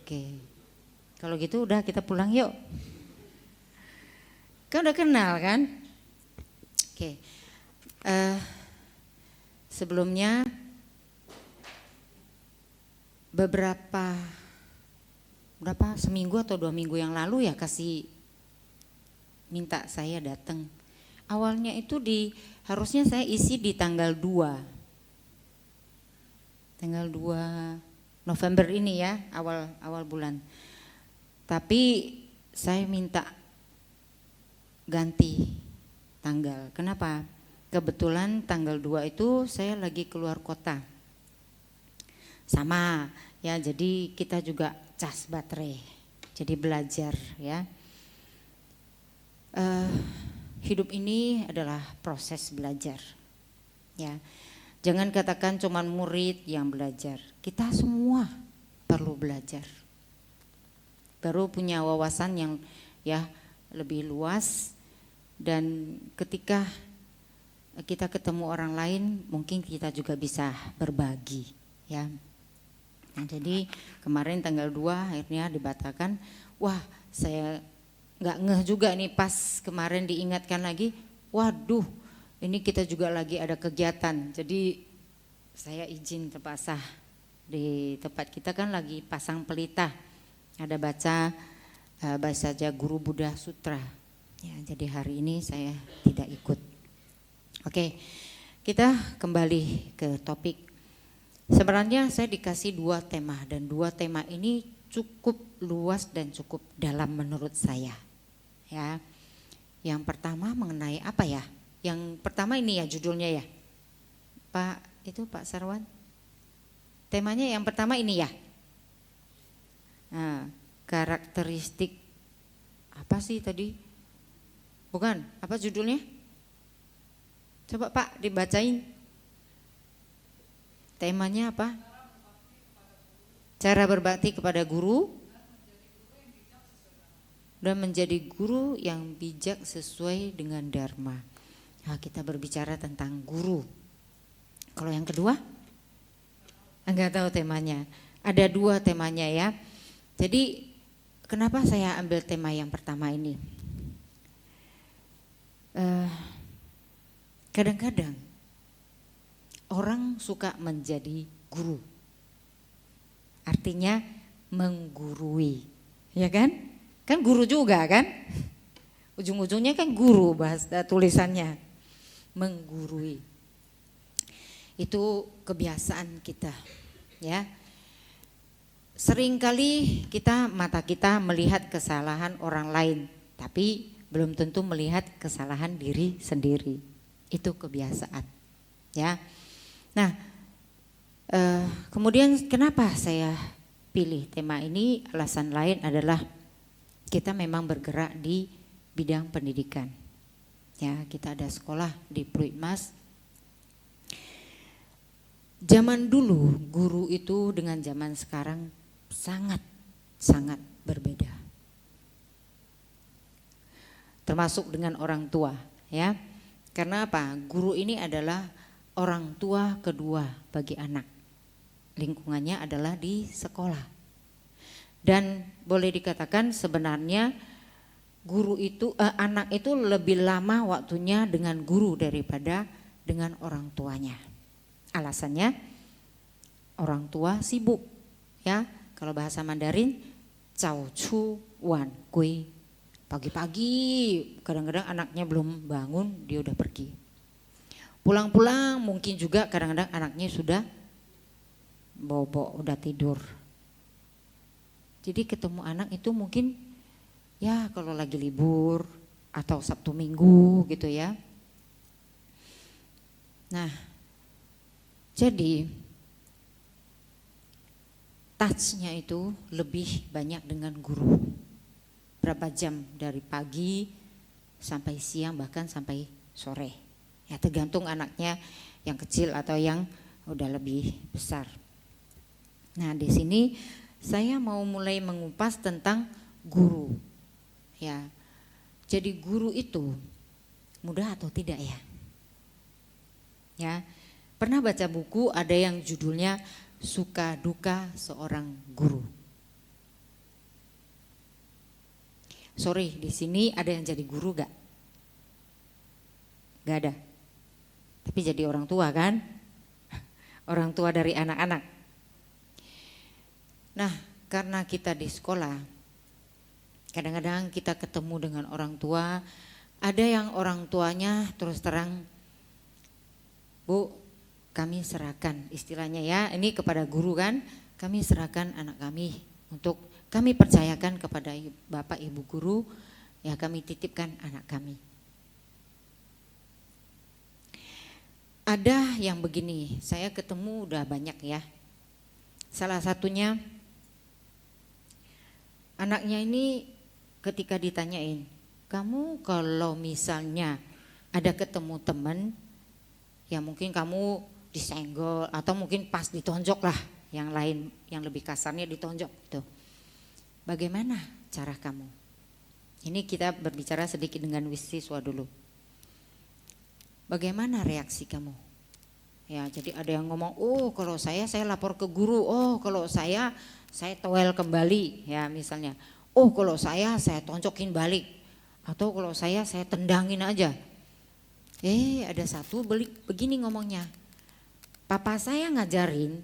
Oke. Kalau gitu udah kita pulang yuk. Kan udah kenal kan? Oke. Sebelumnya seminggu atau 2 minggu yang lalu ya minta saya datang. Awalnya itu harusnya saya isi di tanggal 2 November ini ya, awal bulan. Tapi saya minta ganti tanggal. Kenapa? Kebetulan tanggal 2 itu saya lagi keluar kota. Sama ya, jadi kita juga cas baterai. Jadi belajar ya. Hidup ini adalah proses belajar. Ya. Jangan katakan cuman murid yang belajar. Kita semua perlu belajar. Baru punya wawasan yang ya lebih luas, dan ketika kita ketemu orang lain mungkin kita juga bisa berbagi ya. Nah, jadi kemarin tanggal 2 akhirnya dibatalkan. Wah, saya nggak ngeh juga nih pas kemarin diingatkan lagi. Waduh, ini kita juga lagi ada kegiatan. Jadi saya izin terpasah di tempat kita kan lagi pasang pelita. Ada baca saja Guru Buddha Sutra. Ya, jadi hari ini saya tidak ikut. Oke, kita kembali ke topik. Sebenarnya saya dikasih 2 tema dan 2 tema ini cukup luas dan cukup dalam menurut saya. Ya, yang pertama mengenai apa ya? Yang pertama ini ya judulnya ya, Pak Sarwan. Temanya yang pertama ini ya. Nah, karakteristik apa sih tadi? Bukan, apa judulnya? Coba Pak dibacain. Temanya apa? Cara berbakti kepada guru dan menjadi guru yang bijak sesuai dengan dharma. Nah, kita berbicara tentang guru. Kalau yang kedua? Enggak tahu temanya. Ada 2 temanya ya. Jadi kenapa saya ambil tema yang pertama ini? Kadang-kadang orang suka menjadi guru. Artinya menggurui, ya kan? Kan guru juga kan? Ujung-ujungnya kan guru bahasa tulisannya. Menggurui. Itu kebiasaan kita, ya. Seringkali mata kita melihat kesalahan orang lain, tapi belum tentu melihat kesalahan diri sendiri. Itu kebiasaan, ya. Nah, kemudian kenapa saya pilih tema ini? Alasan lain adalah kita memang bergerak di bidang pendidikan. Ya, kita ada sekolah di Pluitmas. Zaman dulu guru itu dengan zaman sekarang sangat berbeda. Termasuk dengan orang tua, ya. Karena apa? Guru ini adalah orang tua kedua bagi anak. Lingkungannya adalah di sekolah. Dan boleh dikatakan sebenarnya anak itu lebih lama waktunya dengan guru daripada dengan orang tuanya. Alasannya orang tua sibuk, ya. Kalau bahasa Mandarin, cao chu wan gui. Pagi-pagi kadang-kadang anaknya belum bangun dia udah pergi. Pulang-pulang mungkin juga kadang-kadang anaknya sudah bobo, udah tidur. Jadi ketemu anak itu mungkin ya kalau lagi libur atau Sabtu Minggu gitu ya. Nah, jadi touch-nya itu lebih banyak dengan guru. Berapa jam dari pagi sampai siang bahkan sampai sore. Ya tergantung anaknya yang kecil atau yang udah lebih besar. Nah, di sini saya mau mulai mengupas tentang guru. Ya. Jadi guru itu mudah atau tidak ya? Ya. Pernah baca buku ada yang judulnya Suka Duka Seorang Guru. Sorry, di sini ada yang jadi guru gak? Gak ada. Tapi jadi orang tua kan? Orang tua dari anak-anak. Nah, karena kita di sekolah, kadang-kadang kita ketemu dengan orang tua, ada yang orang tuanya terus terang, Bu, kami serahkan, istilahnya ya, ini kepada guru kan, kami serahkan anak kami untuk kami percayakan kepada Bapak Ibu guru, ya kami titipkan anak kami. Ada yang begini, saya ketemu udah banyak ya. Salah satunya anaknya ini ketika ditanyain, kamu kalau misalnya ada ketemu teman, ya mungkin kamu disenggol atau mungkin pas ditonjok lah, yang lain yang lebih kasarnya ditonjok gitu. Bagaimana cara kamu? Ini kita berbicara sedikit dengan siswa dulu. Bagaimana reaksi kamu? Ya, jadi ada yang ngomong, oh kalau saya lapor ke guru, oh kalau saya towel kembali, ya misalnya. Oh kalau saya tonjokin balik, atau kalau saya tendangin aja. Ada satu begini ngomongnya, papa saya ngajarin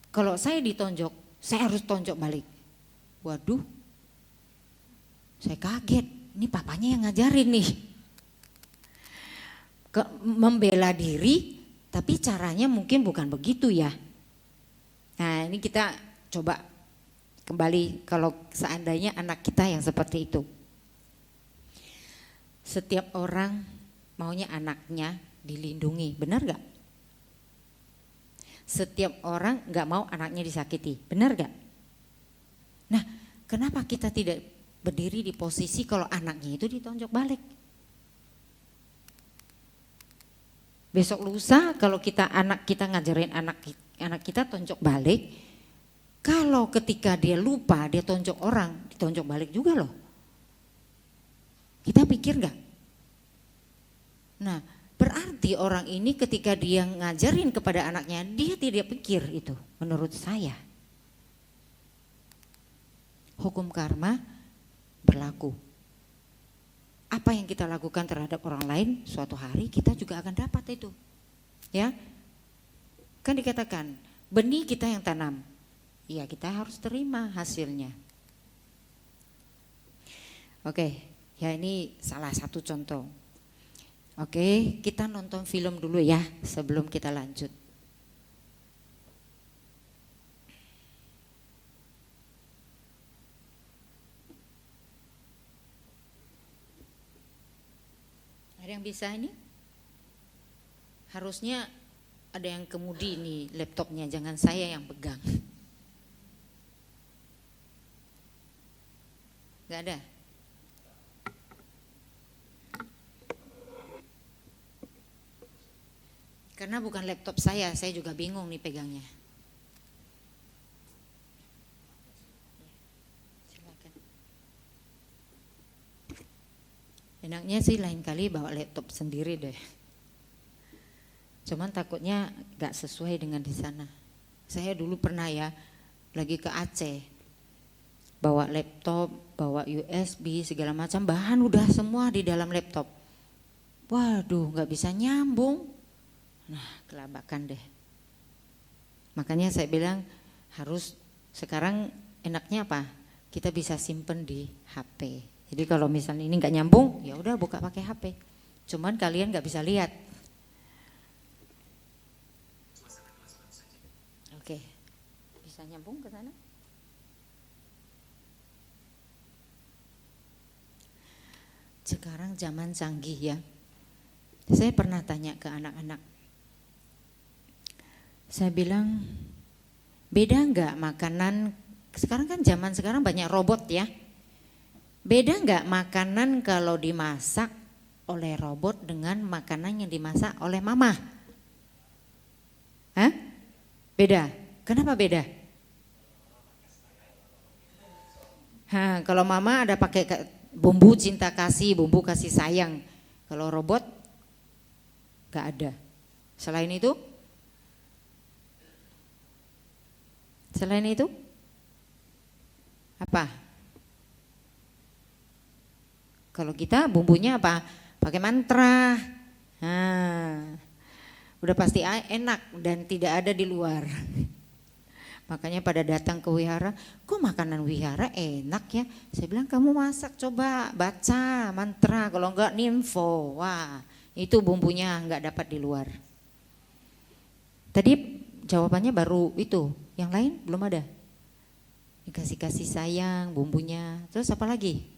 kalau saya ditonjok, saya harus tonjok balik. Waduh, saya kaget, ini papanya yang ngajarin nih. Membela diri, tapi caranya mungkin bukan begitu ya. Nah ini kita coba kembali kalau seandainya anak kita yang seperti itu. Setiap orang maunya anaknya dilindungi, benar gak? Setiap orang gak mau anaknya disakiti, benar gak? Nah kenapa kita tidak berdiri di posisi kalau anaknya itu ditonjok balik? Besok lusa kalau anak kita ngajarin anak kita tonjok balik, kalau ketika dia lupa dia tonjok orang, ditonjok balik juga loh. Kita pikir gak? Nah berarti orang ini ketika dia ngajarin kepada anaknya, dia tidak pikir itu, menurut saya. Hukum karma berlaku. Apa yang kita lakukan terhadap orang lain, suatu hari kita juga akan dapat itu. Ya. Kan dikatakan, benih kita yang tanam. Ya kita harus terima hasilnya. Oke, ya ini salah satu contoh. Oke, kita nonton film dulu ya sebelum kita lanjut. Ada yang bisa ini? Harusnya ada yang kemudi ini laptopnya, jangan saya yang pegang. Gak ada? Karena bukan laptop saya juga bingung nih pegangnya. Enaknya sih lain kali bawa laptop sendiri deh. Cuman takutnya gak sesuai dengan di sana. Saya dulu pernah ya lagi ke Aceh, bawa laptop, bawa USB segala macam, bahan udah semua di dalam laptop. Waduh, gak bisa nyambung. Nah, kelabakan deh. Makanya saya bilang harus sekarang enaknya apa? Kita bisa simpen di HP. Jadi kalau misalnya ini nggak nyambung, ya udah buka pakai HP. Cuman kalian nggak bisa lihat. Oke, bisa nyambung ke sana? Sekarang zaman canggih ya. Saya pernah tanya ke anak-anak. Saya bilang, beda nggak makanan? Sekarang kan zaman sekarang banyak robot ya. Beda nggak makanan kalau dimasak oleh robot dengan makanan yang dimasak oleh mama? Hah? Beda. Kenapa beda? Kalau mama ada pakai bumbu cinta kasih, bumbu kasih sayang. Kalau robot nggak ada. Selain itu? Selain itu? Apa? Kalau kita bumbunya apa? Pakai mantra. Nah, udah pasti enak dan tidak ada di luar. Makanya pada datang ke wihara, kok makanan wihara enak ya? Saya bilang kamu masak, coba baca mantra, kalau enggak nimfo. Wah, itu bumbunya enggak dapat di luar. Tadi jawabannya baru itu, yang lain belum ada. Dikasih kasih sayang bumbunya, terus apa lagi?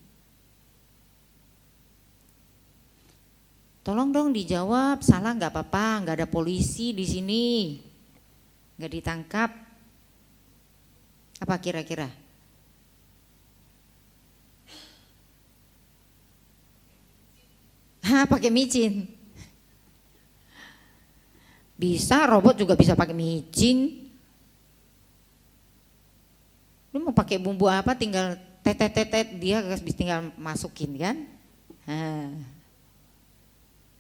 Tolong dong dijawab, salah nggak apa-apa, nggak ada polisi di sini, nggak ditangkap. Apa kira-kira? Hah, pakai micin. Bisa, robot juga bisa pakai micin. Lu mau pakai bumbu apa, tinggal tetet dia tinggal masukin kan.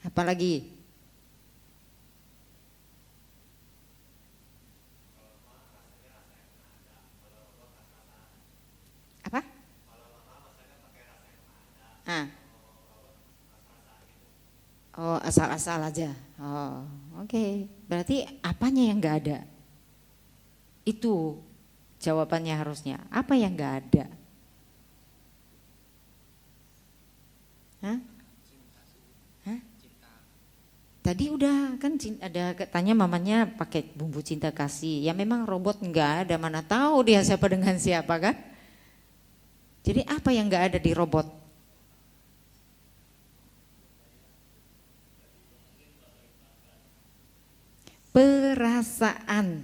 Apalagi? Apa? Ah. Oh, asal-asal aja. Oh, oke. Berarti apanya yang nggak ada? Itu jawabannya harusnya. Apa yang nggak ada? Hah? Hah? Tadi udah kan ada tanya mamanya pakai bumbu cinta kasih. Ya memang robot nggak ada, mana tahu dia siapa dengan siapa kan? Jadi apa yang nggak ada di robot? Perasaan.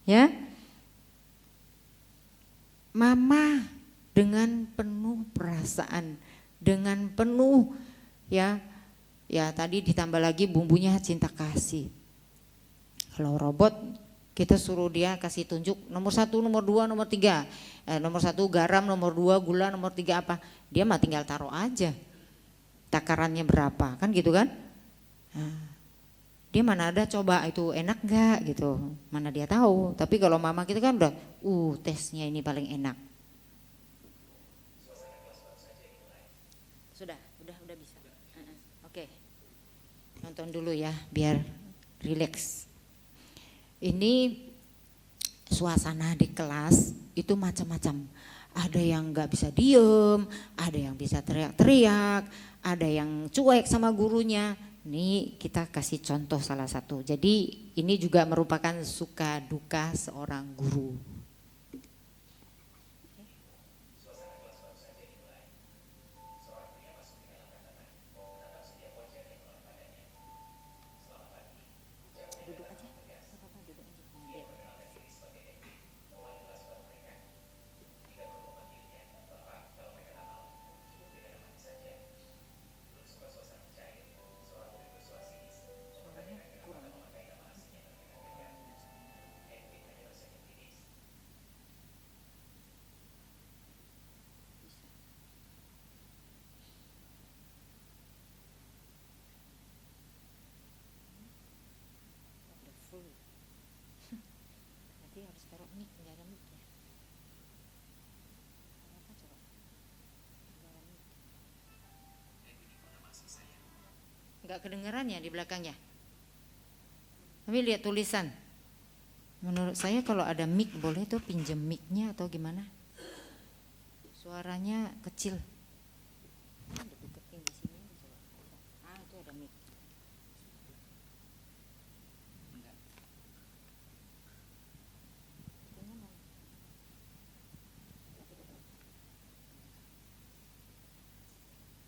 Ya. Mama dengan penuh perasaan, dengan penuh ya tadi ditambah lagi bumbunya cinta kasih. Kalau robot kita suruh dia kasih tunjuk nomor 1, nomor 2, nomor 3, nomor 1 garam, nomor 2 gula, nomor 3 apa, dia mah tinggal taruh aja takarannya berapa kan gitu kan. Nah, dia mana ada coba itu enak gak gitu, mana dia tahu. Tapi kalau mama kita kan udah tesnya ini paling enak. Udah bisa. Oke. Nonton dulu ya biar rileks. Ini suasana di kelas itu macam-macam. Ada yang nggak bisa diem, ada yang bisa teriak-teriak, ada yang cuek sama gurunya. Ini kita kasih contoh salah satu. Jadi ini juga merupakan suka duka seorang guru. Nanti harus taruh mic, nggak ada mic ya. Apa coba? Nggak kedengeran ya di belakangnya. Tapi lihat tulisan. Menurut saya kalau ada mic boleh tuh pinjem mic-nya atau gimana? Suaranya kecil. Deketin di sini coba. Itu ada mic.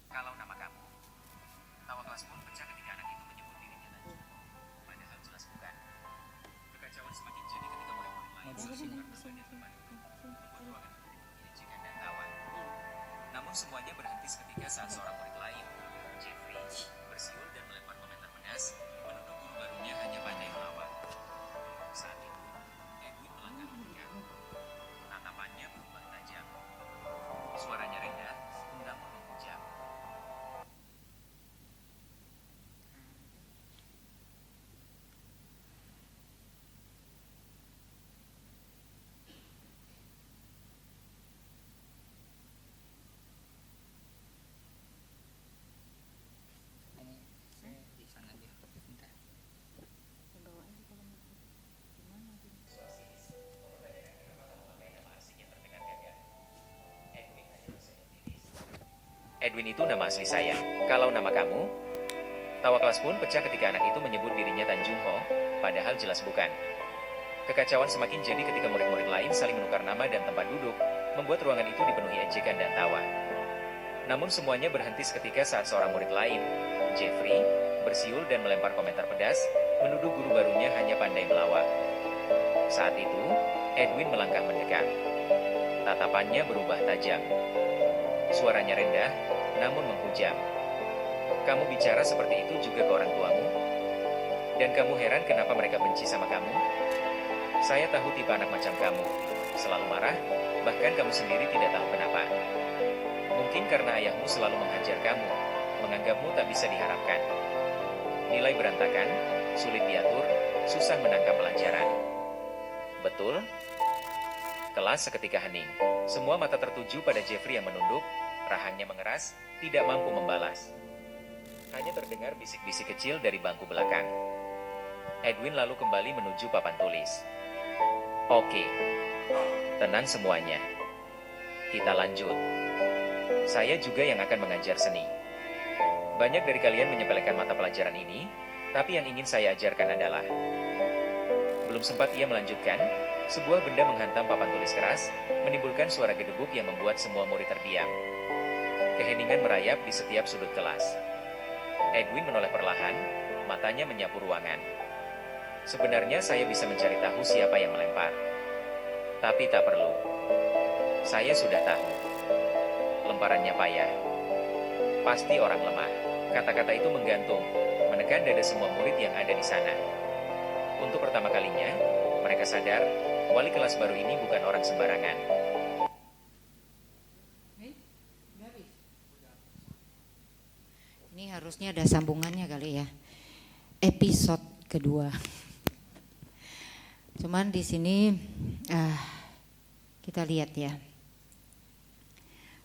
Kalau nama kamu, tawa kelas pun pecah ketika anak itu menyebut dirinya tadi. Padahal jelas bukan. Kekacauan semakin jadi ketika murid-murid lain bersuka berbadan teman membuat ruangan itu menjijikkan dan tawa. Namun semuanya berhenti seketika saat seorang murid lain, Jeffrey, bersiul dan melempar komentar pedas, menuduh guru barunya hanya pandai melawak. Saat itu, Edwin melangkah mendekat. Tatapannya berubah tajam. Suaranya rendah, namun menghujam. Edwin itu nama asli saya. Kalau nama kamu? Tawa kelas pun pecah ketika anak itu menyebut dirinya Tan Junho, padahal jelas bukan. Kekacauan semakin jadi ketika murid-murid lain saling menukar nama dan tempat duduk, membuat ruangan itu dipenuhi ejekan dan tawa. Namun semuanya berhenti seketika saat seorang murid lain, Jeffrey, bersiul dan melempar komentar pedas, menuduh guru barunya hanya pandai melawak. Saat itu, Edwin melangkah mendekat. Tatapannya berubah tajam. Suaranya rendah, namun menghujam. Kamu bicara seperti itu juga ke orang tuamu? Dan kamu heran kenapa mereka benci sama kamu? Saya tahu tipe anak macam kamu. Selalu marah, bahkan kamu sendiri tidak tahu kenapa. Mungkin karena ayahmu selalu menghajar kamu, menganggapmu tak bisa diharapkan. Nilai berantakan, sulit diatur, susah menangkap pelajaran. Betul? Kelas seketika hening. Semua mata tertuju pada Jeffrey yang menunduk, rahangnya mengeras, tidak mampu membalas. Hanya terdengar bisik-bisik kecil dari bangku belakang. Edwin lalu kembali menuju papan tulis. Oke, tenang semuanya. Kita lanjut. Saya juga yang akan mengajar seni. Banyak dari kalian menyepelekan mata pelajaran ini, tapi yang ingin saya ajarkan adalah... Belum sempat ia melanjutkan, sebuah benda menghantam papan tulis keras, menimbulkan suara gedebuk yang membuat semua murid terdiam. Keheningan merayap di setiap sudut kelas. Edwin menoleh perlahan, matanya menyapu ruangan. Sebenarnya saya bisa mencari tahu siapa yang melempar. Tapi tak perlu. Saya sudah tahu. Lemparannya payah. Pasti orang lemah. Kata-kata itu menggantung, menekan dada semua murid yang ada di sana. Untuk pertama kalinya, mereka sadar, wali kelas baru ini bukan orang sembarangan. Ini harusnya ada sambungannya kali ya. Episode kedua. Cuman di sini kita lihat ya.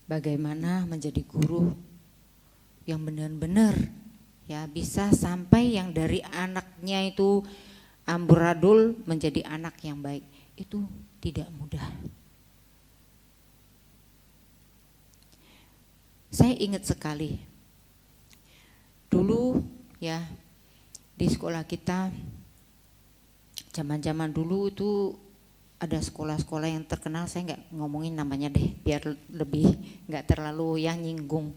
Bagaimana menjadi guru yang benar-benar ya bisa sampai yang dari anaknya itu amburadul menjadi anak yang baik. Itu tidak mudah. Saya ingat sekali dulu ya di sekolah kita, zaman-zaman dulu itu ada sekolah-sekolah yang terkenal, saya nggak ngomongin namanya deh biar lebih nggak terlalu yang nyinggung.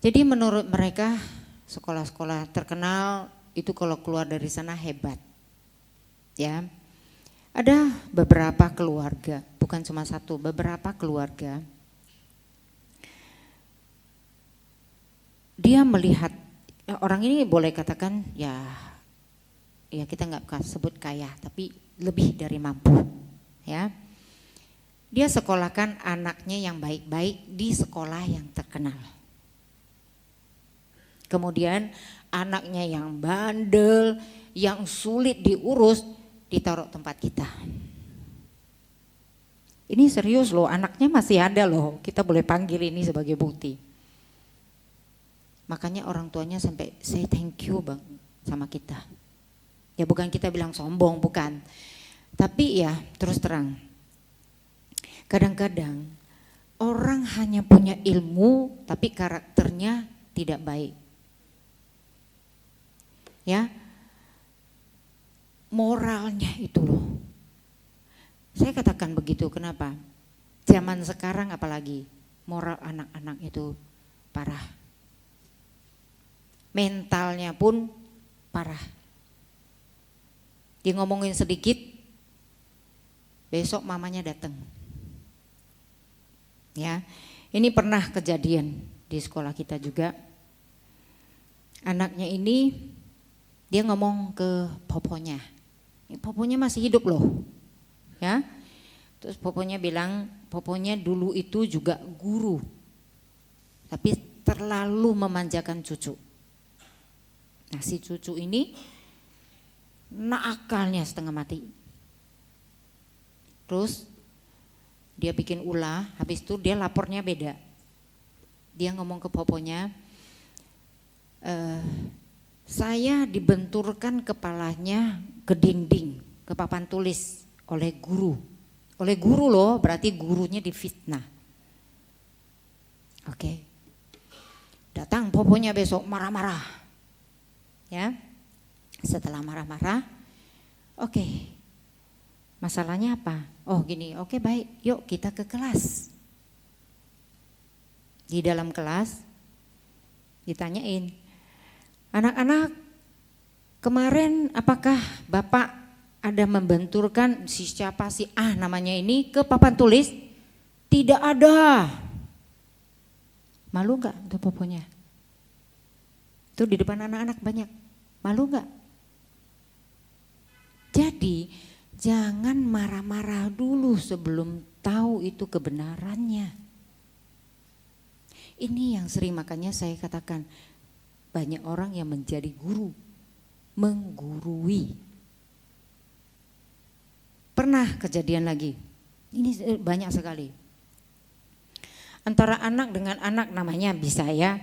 Jadi menurut mereka sekolah-sekolah terkenal itu kalau keluar dari sana hebat ya. Ada beberapa keluarga, bukan cuma satu, beberapa keluarga dia melihat orang ini, boleh katakan ya kita nggak sebut kaya, tapi lebih dari mampu ya. Dia sekolahkan anaknya yang baik-baik di sekolah yang terkenal. Kemudian anaknya yang bandel, yang sulit diurus ditaruh tempat kita. Ini serius loh, anaknya masih ada loh, kita boleh panggil ini sebagai bukti. Makanya orang tuanya sampai say thank you bang sama kita. Ya bukan kita bilang sombong, bukan. Tapi ya terus terang. Kadang-kadang orang hanya punya ilmu tapi karakternya tidak baik. Ya. Moralnya itu loh. Saya katakan begitu, kenapa? Zaman sekarang apalagi moral anak-anak itu parah. Mentalnya pun parah. Dia ngomongin sedikit, besok mamanya datang. Ya, ini pernah kejadian di sekolah kita juga. Anaknya ini dia ngomong ke poponya. Poponya masih hidup loh. Ya. Terus poponya bilang, poponya dulu itu juga guru. Tapi terlalu memanjakan cucu. Nah si cucu ini nakalnya setengah mati. Terus dia bikin ulah, habis itu dia lapornya beda. Dia ngomong ke poponya, saya dibenturkan kepalanya ke dinding, ke papan tulis oleh guru. Oleh guru loh, berarti gurunya difitnah. Oke. Datang poponya besok marah-marah. Ya. Setelah marah-marah, oke. Masalahnya apa? Oh gini, oke baik, yuk kita ke kelas. Di dalam kelas ditanyain, anak-anak kemarin apakah Bapak ada membenturkan si siapa si namanya ini ke papan tulis? Tidak ada. Malu gak untuk poponya? Itu di depan anak-anak banyak. Malu gak? Jadi jangan marah-marah dulu sebelum tahu itu kebenarannya. Ini yang sering makanya saya katakan banyak orang yang menjadi guru, menggurui. Pernah kejadian lagi, ini banyak sekali. Antara anak dengan anak namanya bisa ya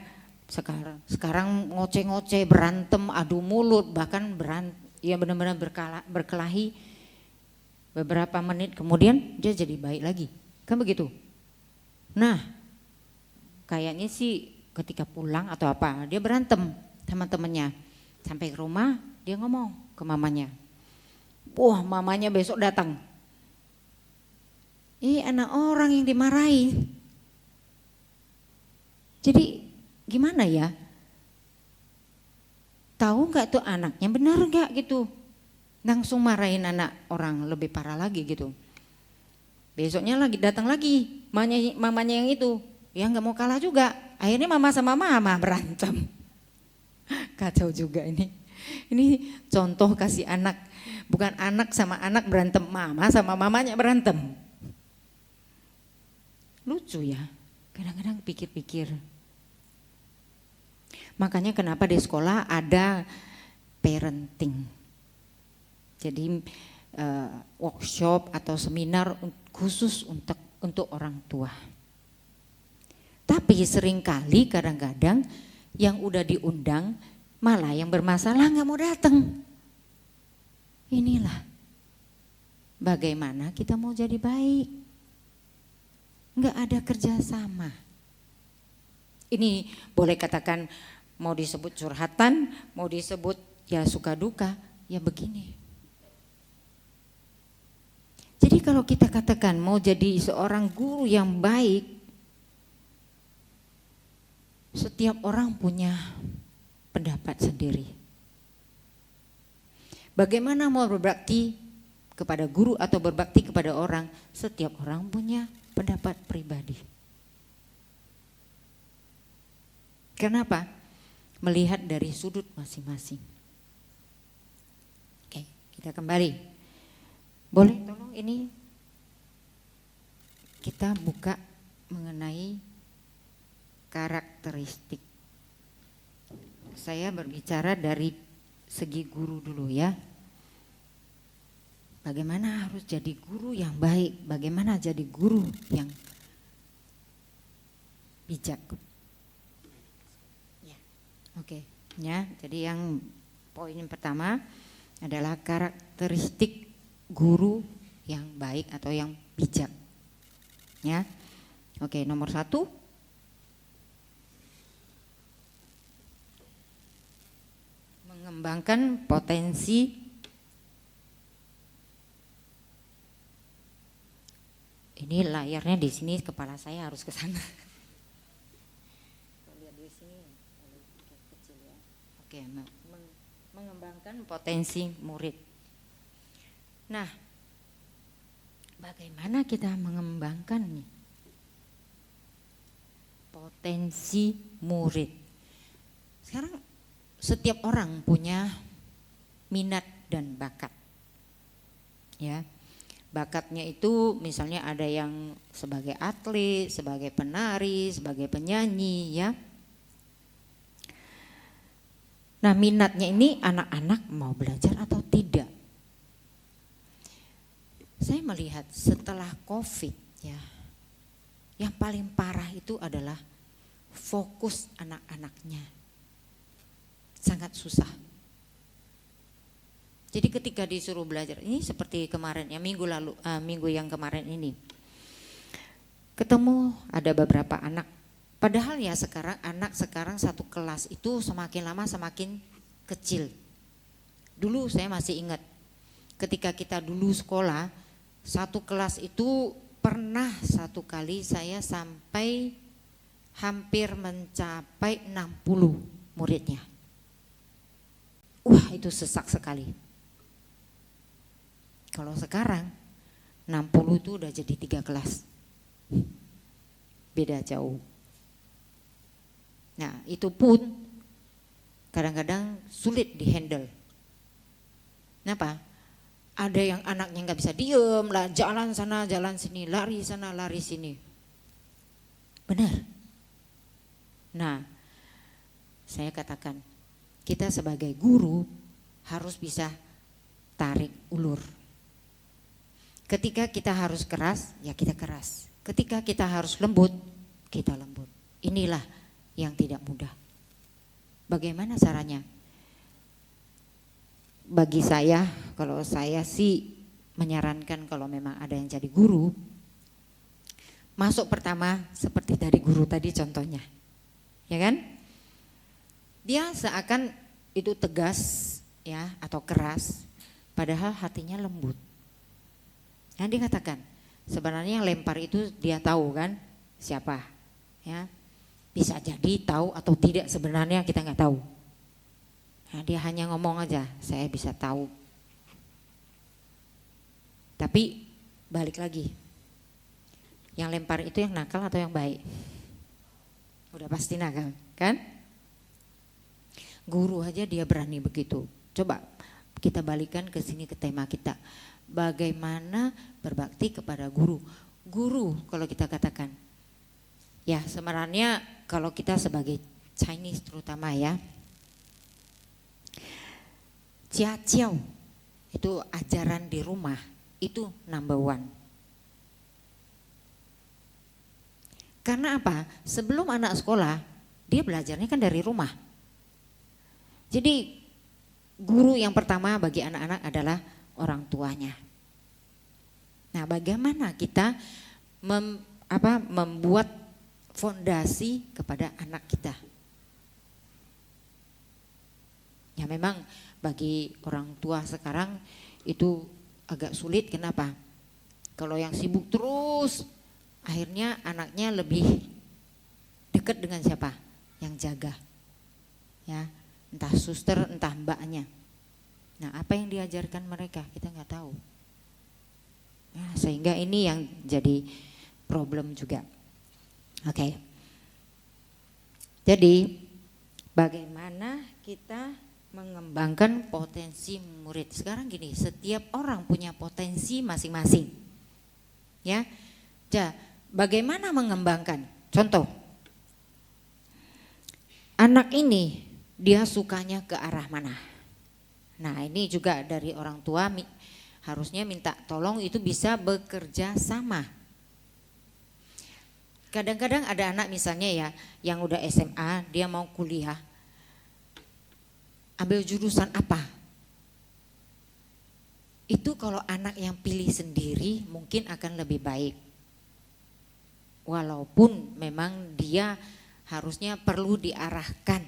sekarang ngoceh-ngoceh, berantem, adu mulut, bahkan ya benar-benar berkelahi. Beberapa menit kemudian dia jadi baik lagi, kan begitu. Nah kayaknya sih ketika pulang atau apa dia berantem sama temennya. Sampai ke rumah dia ngomong ke mamanya, wah mamanya besok datang. Anak orang yang dimarahi. Jadi gimana ya? Tahu nggak tuh anaknya benar nggak gitu? Langsung marahin anak orang, lebih parah lagi gitu. Besoknya lagi datang lagi mamanya yang itu, ya nggak mau kalah juga. Akhirnya mama sama mama berantem. Kacau juga ini. Ini contoh kasih anak, bukan anak sama anak berantem, mama sama mamanya berantem. Lucu ya, kadang-kadang pikir-pikir. Makanya kenapa di sekolah ada parenting. Jadi workshop atau seminar khusus untuk orang tua. Tapi seringkali kadang-kadang yang udah diundang malah yang bermasalah nggak mau datang. Inilah bagaimana kita mau jadi baik. Nggak ada kerjasama. Ini boleh katakan mau disebut curhatan, mau disebut ya suka duka, ya begini. Jadi kalau kita katakan mau jadi seorang guru yang baik, setiap orang punya pendapat sendiri. Bagaimana mau berbakti kepada guru atau berbakti kepada orang, setiap orang punya pendapat pribadi. Kenapa? Melihat dari sudut masing-masing. Oke, kita kembali. Boleh tolong ini kita buka mengenai karakteristik. Saya berbicara dari segi guru dulu ya. Bagaimana harus jadi guru yang baik, bagaimana jadi guru yang bijak. Oke, ya. Jadi yang poin yang pertama adalah karakteristik guru yang baik atau yang bijak. Ya. Oke, nomor 1. Mengembangkan potensi ini layarnya di sini, kepala saya harus ke sana. Oke, mengembangkan potensi murid. Nah, bagaimana kita mengembangkan nih potensi murid? Sekarang setiap orang punya minat dan bakat. Ya. Bakatnya itu misalnya ada yang sebagai atlet, sebagai penari, sebagai penyanyi, ya. Nah, minatnya ini anak-anak mau belajar atau tidak. Saya melihat setelah COVID ya, yang paling parah itu adalah fokus anak-anaknya. Sangat susah. Jadi ketika disuruh belajar, ini seperti kemarin ya, minggu yang kemarin ini. Ketemu ada beberapa anak Padahal ya sekarang anak sekarang satu kelas itu semakin lama semakin kecil. Dulu saya masih ingat ketika kita dulu sekolah, satu kelas itu pernah satu kali saya sampai hampir mencapai 60 muridnya. Wah, itu sesak sekali. Kalau sekarang 60 itu udah jadi 3 kelas. Beda jauh. Nah, itu pun kadang-kadang sulit dihandle. Kenapa? Ada yang anaknya nggak bisa diem lah, jalan sana, jalan sini, lari sana, lari sini. Benar. Nah, saya katakan, kita sebagai guru harus bisa tarik ulur. Ketika kita harus keras, ya kita keras. Ketika kita harus lembut, kita lembut. Inilah yang tidak mudah. Bagaimana caranya? Bagi saya, kalau saya sih menyarankan kalau memang ada yang jadi guru, masuk pertama seperti dari guru tadi contohnya, ya kan? Dia seakan itu tegas ya atau keras, padahal hatinya lembut. Yang dikatakan sebenarnya yang lempar itu dia tahu kan siapa, ya bisa jadi tahu atau tidak sebenarnya kita nggak tahu. Nah, dia hanya ngomong aja, saya bisa tahu. Tapi balik lagi, yang lempar itu yang nakal atau yang baik? Udah pasti nakal, kan? Guru aja dia berani begitu. Coba kita balikan ke sini ke tema kita. Bagaimana berbakti kepada guru? Guru kalau kita katakan, ya sebenarnya kalau kita sebagai Chinese terutama ya, Jia Jiao itu ajaran di rumah itu number one. Karena apa? Sebelum anak sekolah dia belajarnya kan dari rumah. Jadi guru yang pertama bagi anak-anak adalah orang tuanya. Nah, bagaimana kita membuat fondasi kepada anak kita? Ya memang bagi orang tua sekarang itu agak sulit. Kenapa? Kalau yang sibuk terus, akhirnya anaknya lebih dekat dengan siapa? Yang jaga. Ya, entah suster, entah mbaknya. Nah, apa yang diajarkan mereka kita nggak tahu. Nah, sehingga ini yang jadi problem juga. Oke. Jadi bagaimana kita mengembangkan potensi murid? Sekarang gini, setiap orang punya potensi masing-masing. Ya. Bagaimana mengembangkan? Contoh. Anak ini dia sukanya ke arah mana? Nah, ini juga dari orang tua harusnya minta tolong itu bisa bekerja sama. Kadang-kadang ada anak misalnya ya yang udah SMA, dia mau kuliah. Ambil jurusan apa? Itu kalau anak yang pilih sendiri mungkin akan lebih baik. Walaupun memang dia harusnya perlu diarahkan.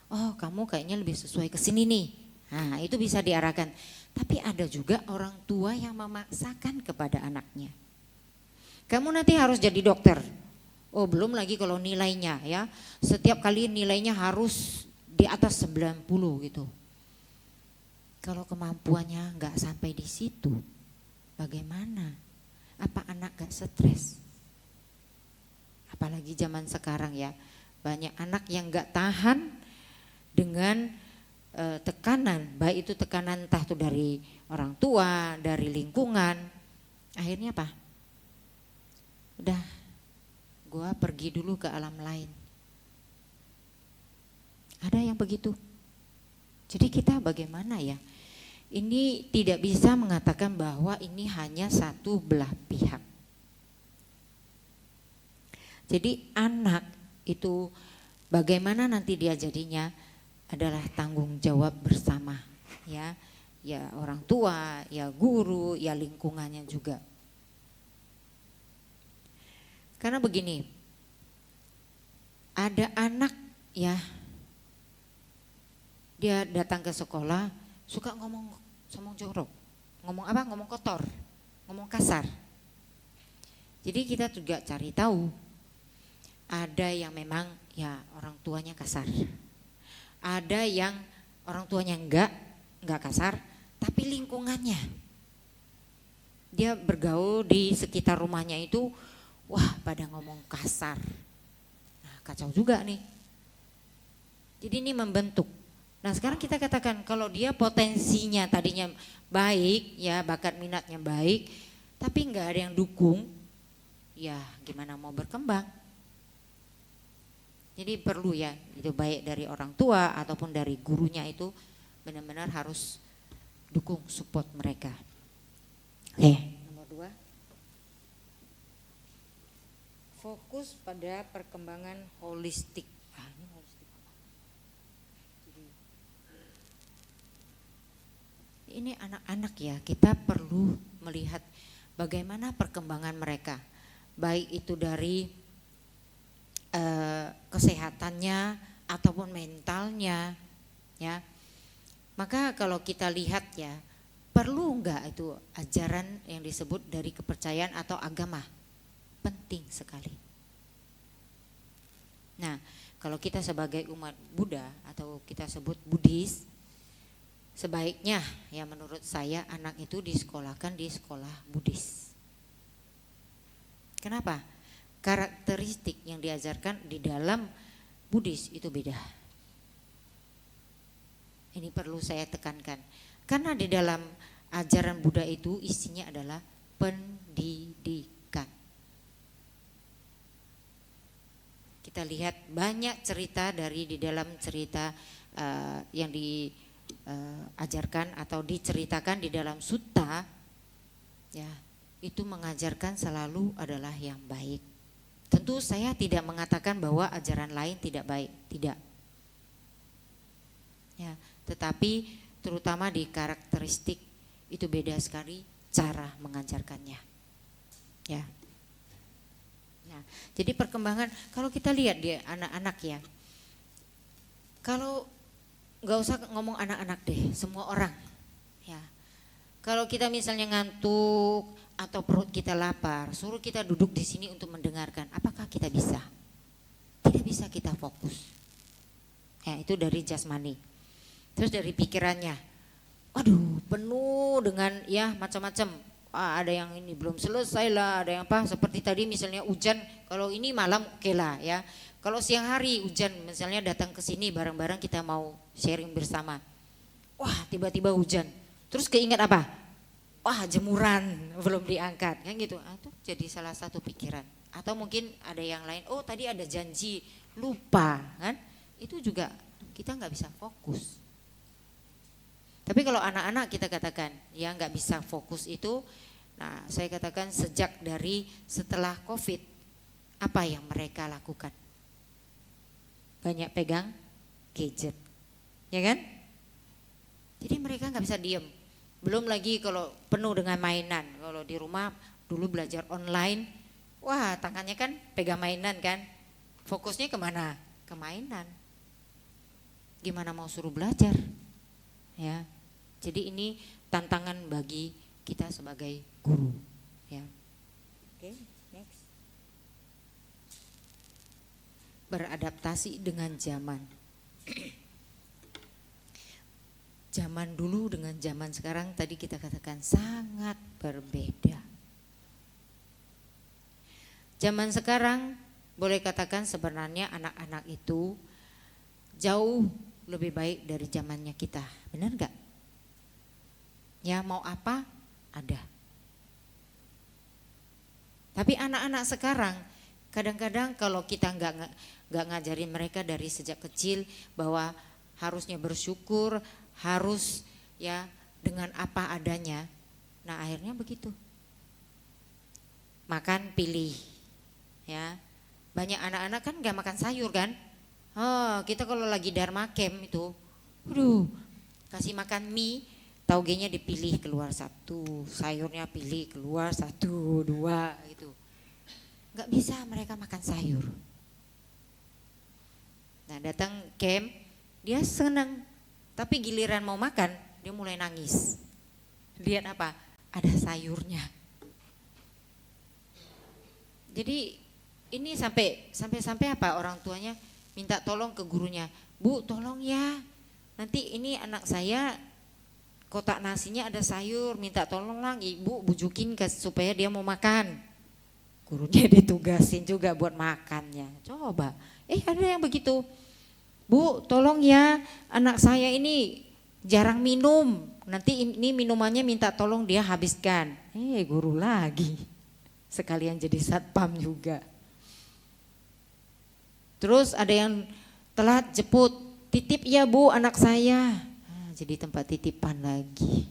Oh, kamu kayaknya lebih sesuai ke sini nih. Nah, itu bisa diarahkan. Tapi ada juga orang tua yang memaksakan kepada anaknya. Kamu nanti harus jadi dokter. Oh, belum lagi kalau nilainya ya. Setiap kali nilainya harus di atas 90 gitu. Kalau kemampuannya nggak sampai di situ, bagaimana? Apa anak nggak stres? Apalagi zaman sekarang ya, banyak anak yang nggak tahan dengan tekanan, baik itu tekanan entah itu dari orang tua, dari lingkungan. Akhirnya apa? Udah, gua pergi dulu ke alam lain. Ada yang begitu. Jadi kita bagaimana ya? Ini tidak bisa mengatakan bahwa ini hanya satu belah pihak. Jadi anak itu bagaimana nanti dia jadinya adalah tanggung jawab bersama, ya orang tua, ya guru, ya lingkungannya juga. Karena begini, ada anak ya, dia datang ke sekolah suka ngomong jorok, ngomong apa? Ngomong kotor, ngomong kasar. Jadi kita juga cari tahu, ada yang memang ya orang tuanya kasar, ada yang orang tuanya enggak kasar, tapi lingkungannya, dia bergaul di sekitar rumahnya itu, wah pada ngomong kasar. Nah kacau juga nih. Jadi ini membentuk. Nah sekarang kita katakan kalau dia potensinya tadinya baik ya, bakat minatnya baik, tapi enggak ada yang dukung, ya gimana mau berkembang. Jadi perlu ya, itu baik dari orang tua ataupun dari gurunya itu benar-benar harus dukung, support mereka. Oke, nomor 2. Fokus pada perkembangan holistik. Ini holistik apa? Ini anak-anak ya, kita perlu melihat bagaimana perkembangan mereka. Baik itu dari kesehatannya ataupun mentalnya ya. Maka kalau kita lihat ya, perlu enggak itu ajaran yang disebut dari kepercayaan atau agama? Penting sekali. Nah, kalau kita sebagai umat Buddha atau kita sebut Buddhis, sebaiknya ya menurut saya anak itu disekolahkan di sekolah Buddhis. Kenapa? Karakteristik yang diajarkan di dalam Buddhis itu beda. Ini perlu saya tekankan. Karena di dalam ajaran Buddha itu isinya adalah pendidikan. Kita lihat banyak cerita dari di dalam cerita yang diajarkan atau diceritakan di dalam sutta ya, itu mengajarkan selalu adalah yang baik. Tentu saya tidak mengatakan bahwa ajaran lain tidak baik, tidak. Ya, tetapi terutama di karakteristik itu beda sekali cara mengajarkannya. Ya. Nah, jadi perkembangan kalau kita lihat di anak-anak ya. Kalau nggak usah ngomong anak-anak deh, semua orang. Ya. Kalau kita misalnya ngantuk atau perut kita lapar, suruh kita duduk di sini untuk mendengarkan, apakah kita bisa? Tidak bisa kita fokus. Ya, itu dari jasmani. Terus dari pikirannya, waduh penuh dengan ya macam-macam. Ada yang ini belum selesai lah, ada yang apa? Seperti tadi misalnya hujan, kalau ini malam oke lah ya. Kalau siang hari hujan, misalnya datang ke sini bareng-bareng kita mau sharing bersama. Wah tiba-tiba hujan, terus keingat apa? Wah jemuran belum diangkat kan gitu. Itu jadi salah satu pikiran. Atau mungkin ada yang lain, oh tadi ada janji lupa kan. Itu juga kita nggak bisa fokus. Tapi kalau anak-anak kita katakan ya nggak bisa fokus itu, nah saya katakan sejak dari setelah COVID, apa yang mereka lakukan? Banyak pegang gadget, ya kan? Jadi mereka nggak bisa diem. Belum lagi kalau penuh dengan mainan. Kalau di rumah dulu belajar online, wah tangannya kan pegang mainan kan. Fokusnya kemana? Ke mainan. Gimana mau suruh belajar? Ya. Jadi ini tantangan bagi kita sebagai guru. Ya. Oke, next. Beradaptasi dengan zaman. Zaman dulu dengan zaman sekarang tadi kita katakan sangat berbeda. Zaman sekarang boleh katakan sebenarnya anak-anak itu jauh lebih baik dari zamannya kita, benar enggak? Ya mau apa ada. Tapi anak-anak sekarang kadang-kadang kalau kita enggak ngajarin mereka dari sejak kecil bahwa harusnya bersyukur, harus ya dengan apa adanya. Nah akhirnya begitu. Makan pilih ya. Banyak anak-anak kan gak makan sayur kan. Kita kalau lagi dharma camp itu, kasih makan mie, taugenya dipilih keluar satu, sayurnya pilih keluar satu, dua gitu. Gak bisa mereka makan sayur. Nah datang camp, dia senang. Tapi giliran mau makan, dia mulai nangis. Lihat apa? Ada sayurnya. Jadi ini sampai apa orang tuanya minta tolong ke gurunya. Bu tolong ya, nanti ini anak saya kotak nasinya ada sayur, minta tolong lah ibu bujukin supaya dia mau makan. Gurunya ditugasin juga buat makannya. Coba, ada yang begitu. Bu tolong ya, anak saya ini jarang minum, nanti ini minumannya minta tolong dia habiskan. Guru lagi, sekalian jadi satpam juga. Terus ada yang telat jemput, titip ya bu anak saya. Jadi tempat titipan lagi.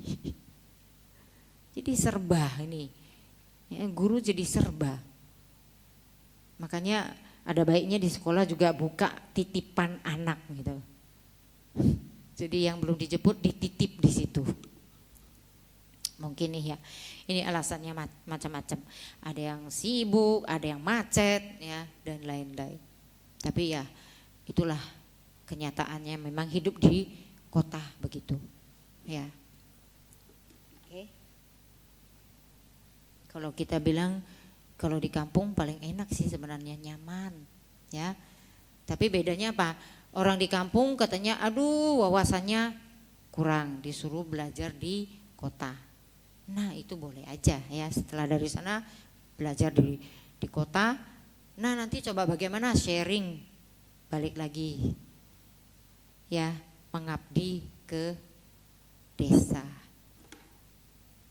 Jadi serba ini, guru jadi serba. Makanya ada baiknya di sekolah juga buka titipan anak gitu. Jadi yang belum dijemput dititip di situ. Mungkin nih ya, ini alasannya macam-macam. Ada yang sibuk, ada yang macet ya dan lain-lain. Tapi ya itulah kenyataannya, memang hidup di kota begitu ya. Oke. Kalau kita bilang kalau di kampung paling enak sih sebenarnya, nyaman ya. Tapi bedanya apa? Orang di kampung katanya aduh wawasannya kurang, disuruh belajar di kota. Nah itu boleh aja ya, setelah dari sana belajar di kota. Nah nanti coba bagaimana sharing, balik lagi ya, mengabdi ke desa.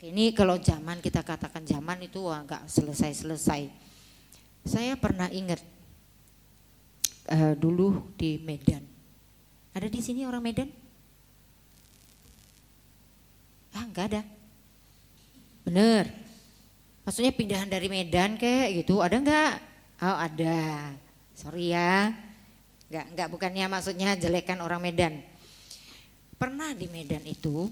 Ini kalau zaman, kita katakan zaman itu agak selesai-selesai. Saya pernah ingat dulu di Medan. Ada di sini orang Medan? Enggak ada. Bener. Maksudnya pindahan dari Medan kayak gitu, ada enggak? Oh ada. Sorry ya. Enggak, bukannya maksudnya jelekan orang Medan. Pernah di Medan itu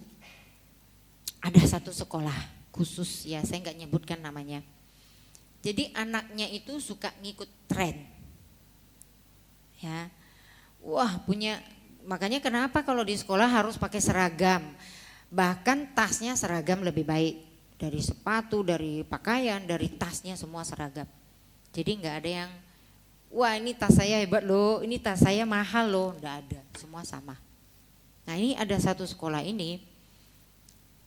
ada satu sekolah khusus ya, saya enggak nyebutkan namanya. Jadi anaknya itu suka ngikut tren. Ya. Wah, makanya kenapa kalau di sekolah harus pakai seragam. Bahkan tasnya seragam lebih baik. Dari sepatu, dari pakaian, dari tasnya semua seragam. Jadi enggak ada yang wah ini tas saya hebat loh, ini tas saya mahal loh, enggak ada, semua sama. Nah ini ada satu sekolah ini,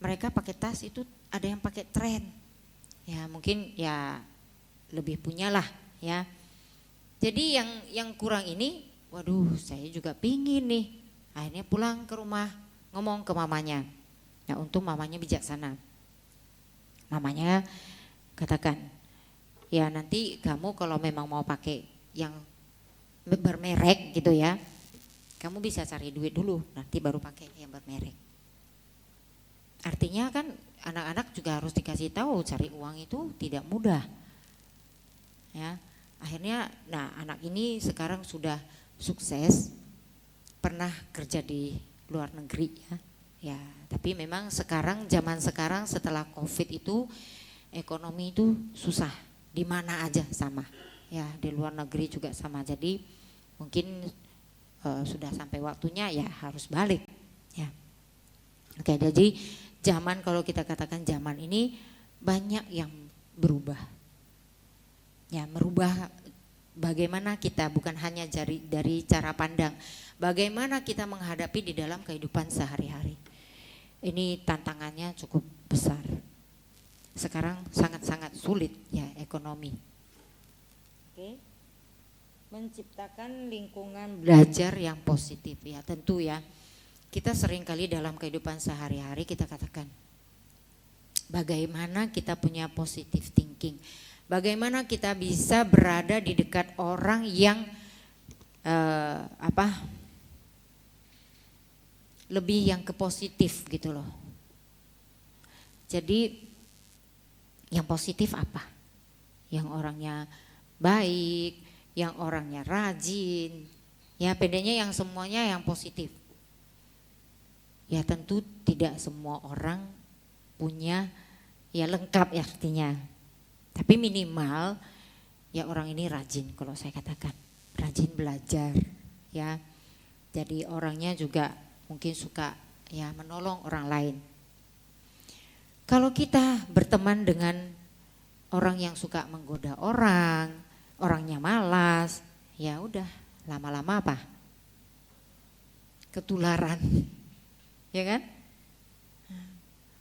mereka pakai tas itu ada yang pakai tren. Ya mungkin ya lebih punya lah ya. Jadi yang kurang ini, waduh saya juga pingin nih. Akhirnya pulang ke rumah, ngomong ke mamanya. Nah untung mamanya bijaksana. Mamanya katakan, ya nanti kamu kalau memang mau pakai yang bermerek gitu ya, kamu bisa cari duit dulu, nanti baru pakai yang bermerek. Artinya kan anak-anak juga harus dikasih tahu cari uang itu tidak mudah. Ya, akhirnya nah anak ini sekarang sudah sukses, pernah kerja di luar negeri ya. Ya, tapi memang zaman sekarang setelah Covid itu ekonomi itu susah, di mana aja sama. Ya, di luar negeri juga sama. Jadi mungkin sudah sampai waktunya ya harus balik ya. Oke, jadi zaman, kalau kita katakan zaman ini banyak yang berubah. Ya, merubah bagaimana kita, bukan hanya dari cara pandang, bagaimana kita menghadapi di dalam kehidupan sehari-hari. Ini tantangannya cukup besar. Sekarang sangat-sangat sulit ya ekonomi. Oke. Menciptakan lingkungan belajar yang positif ya, tentu ya. Kita seringkali dalam kehidupan sehari-hari kita katakan bagaimana kita punya positive thinking. Bagaimana kita bisa berada di dekat orang yang lebih yang ke positif gitu loh. Jadi yang positif apa? Yang orangnya baik, yang orangnya rajin, ya bedanya yang semuanya yang positif. Ya tentu tidak semua orang punya ya lengkap ya artinya. Tapi minimal ya orang ini rajin, kalau saya katakan rajin belajar ya. Jadi orangnya juga mungkin suka ya menolong orang lain. Kalau kita berteman dengan orang yang suka menggoda orang, orangnya malas, ya udah lama-lama apa? Ketularan, ya kan?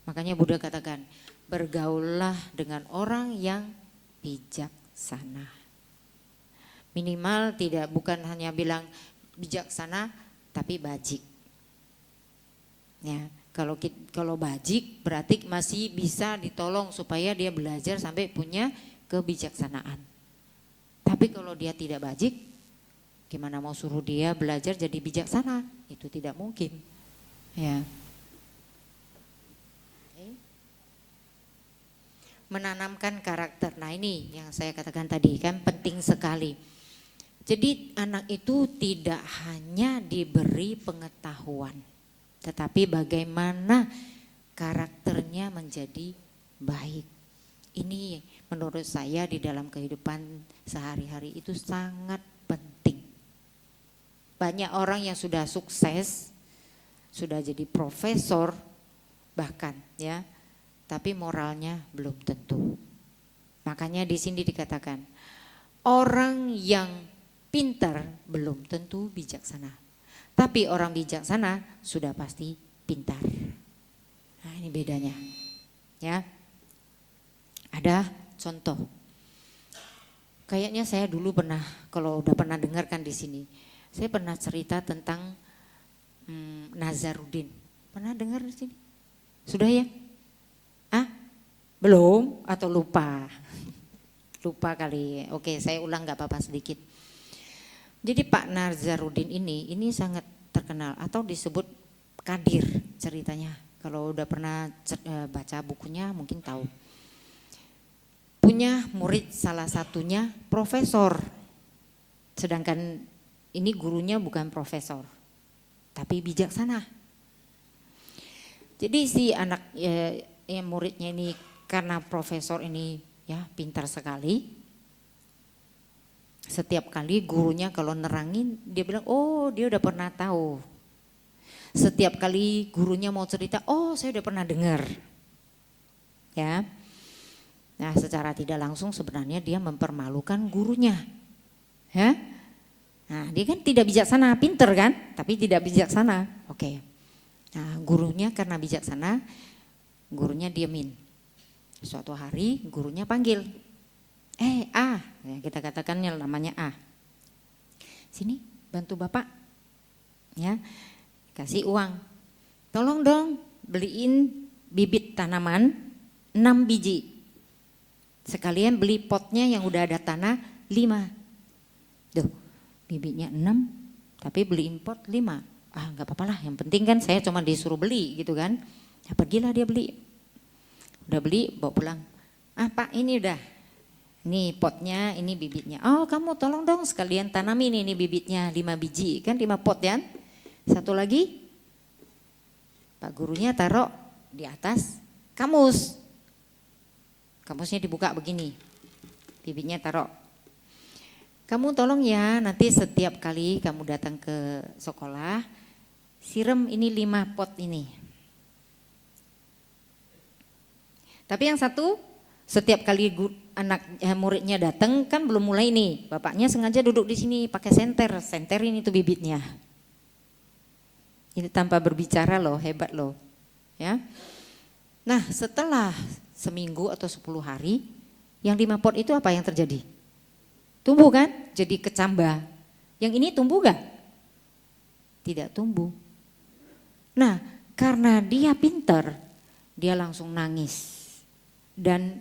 Makanya Buddha katakan, bergaullah dengan orang yang bijaksana. Minimal bukan hanya bilang bijaksana, tapi bajik. Ya, kalau bajik berarti masih bisa ditolong supaya dia belajar sampai punya kebijaksanaan. Tapi kalau dia tidak bajik, gimana mau suruh dia belajar jadi bijaksana? Itu tidak mungkin. Ya. Menanamkan karakter. Nah, ini yang saya katakan tadi kan penting sekali. Jadi anak itu tidak hanya diberi pengetahuan, tetapi bagaimana karakternya menjadi baik. Ini menurut saya di dalam kehidupan sehari-hari itu sangat penting. Banyak orang yang sudah sukses, sudah jadi profesor bahkan ya, tapi moralnya belum tentu. Makanya di sini dikatakan orang yang pintar belum tentu bijaksana, tapi orang bijaksana sudah pasti pintar. Nah, ini bedanya, ya. Ada contoh. Kayaknya saya dulu pernah, kalau udah pernah dengarkan di sini, saya pernah cerita tentang Nazarudin. Pernah dengar di sini? Sudah ya? Belum atau lupa? Lupa kali. Oke, saya ulang nggak apa-apa sedikit. Jadi Pak Nazarudin ini sangat terkenal atau disebut Kadir ceritanya. Kalau udah pernah baca bukunya mungkin tahu. Punya murid salah satunya profesor. Sedangkan ini gurunya bukan profesor, tapi bijaksana. Jadi si anak muridnya ini karena profesor ini ya pintar sekali. Setiap kali gurunya kalau nerangin dia bilang, oh dia udah pernah tahu. Setiap kali gurunya mau cerita, oh saya udah pernah dengar. Ya. Nah, secara tidak langsung sebenarnya dia mempermalukan gurunya. Ya. Nah, dia kan tidak bijaksana, pinter kan, tapi tidak bijaksana. Oke. Nah, gurunya karena bijaksana, gurunya diemin. Suatu hari gurunya panggil. A, ya kita katakannya namanya A. Sini bantu bapak, ya kasih uang. Tolong dong beliin bibit tanaman 6 biji. Sekalian beli potnya yang udah ada tanah 5. Duh, bibitnya 6, tapi beliin pot 5. Nggak apa-apa lah, yang penting kan saya cuma disuruh beli gitu kan. Ya pergilah dia beli. Udah beli, bawa pulang. Pak ini udah. Ini potnya, ini bibitnya. Oh kamu tolong dong sekalian tanamin ini bibitnya 5 biji. Kan 5 pot ya. Satu lagi, Pak gurunya taruh di atas kamus. Kamusnya dibuka begini. Bibitnya taruh. Kamu tolong ya nanti setiap kali kamu datang ke sekolah, siram ini 5 pot ini. Tapi yang satu, setiap kali muridnya datang kan belum mulai nih, bapaknya sengaja duduk di sini pakai senterin itu bibitnya. Ini tanpa berbicara loh, hebat loh, ya. Nah setelah seminggu atau 10 hari, yang 5 pot itu apa yang terjadi? Tumbuh kan, jadi kecambah. Yang ini tumbuh gak? Tidak tumbuh. Nah karena dia pintar, dia langsung nangis dan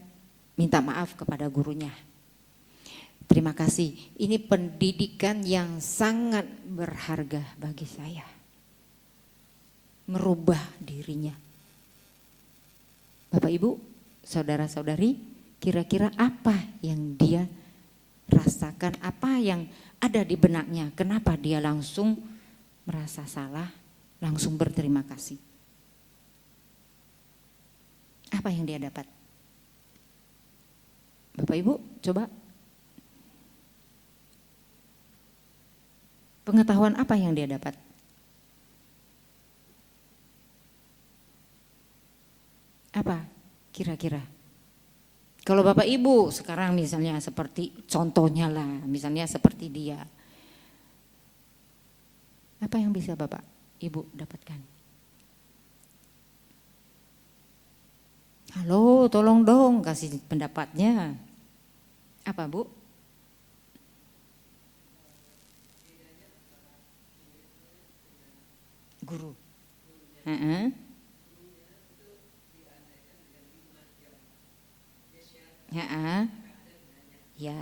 minta maaf kepada gurunya. Terima kasih, ini pendidikan yang sangat berharga bagi saya. Merubah dirinya. Bapak Ibu, saudara-saudari, kira-kira apa yang dia rasakan, apa yang ada di benaknya, kenapa dia langsung merasa salah, langsung berterima kasih. Apa yang dia dapat? Bapak Ibu coba. Pengetahuan apa yang dia dapat? Apa kira-kira? Kalau Bapak Ibu sekarang misalnya seperti contohnya lah, misalnya seperti dia. Apa yang bisa Bapak Ibu dapatkan? Halo, tolong dong kasih pendapatnya. Apa Bu? Guru. Ya.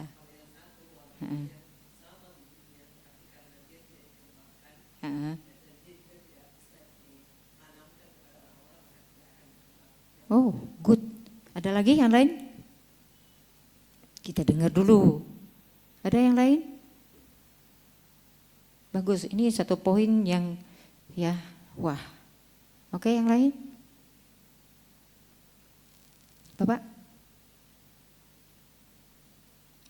Oh, good. Ada lagi yang lain? Kita dengar dulu. Ada yang lain? Bagus, ini satu poin yang ya, wah. Oke, yang lain? Bapak?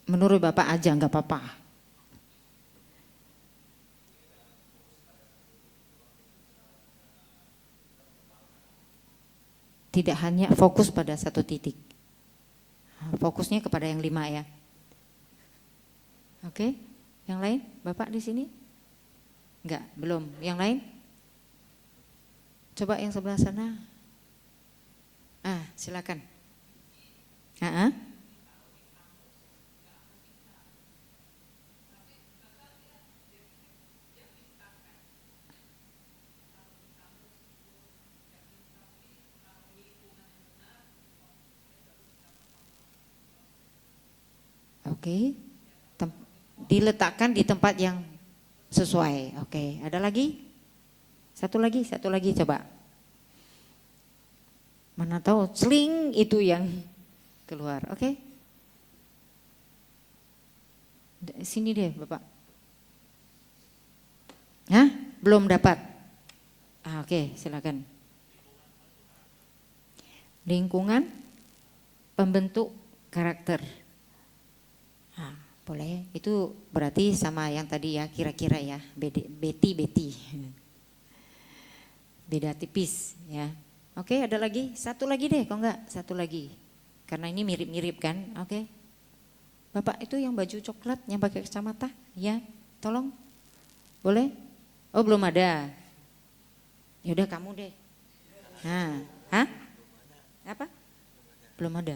Menurut Bapak aja, nggak apa-apa. Tidak hanya fokus pada satu titik. Fokusnya kepada yang 5 ya. Oke, yang lain? Bapak di sini? Enggak, belum. Yang lain? Coba yang sebelah sana. Silakan. Oke. Diletakkan di tempat yang sesuai. Oke, ada lagi? Satu lagi coba. Mana tahu sling itu yang keluar. Oke. Sini deh Bapak. Hah? Belum dapat. Oke, silakan. Lingkungan pembentuk karakter. Boleh, itu berarti sama yang tadi ya, kira-kira ya, Betty. Beda tipis ya. Oke, ada lagi? Satu lagi deh, kok enggak? Satu lagi. Karena ini mirip-mirip kan, oke. Bapak itu yang baju coklat, yang pakai kacamata, ya, tolong. Boleh? Oh, belum ada. Ya udah kamu deh. Apa? Belum ada.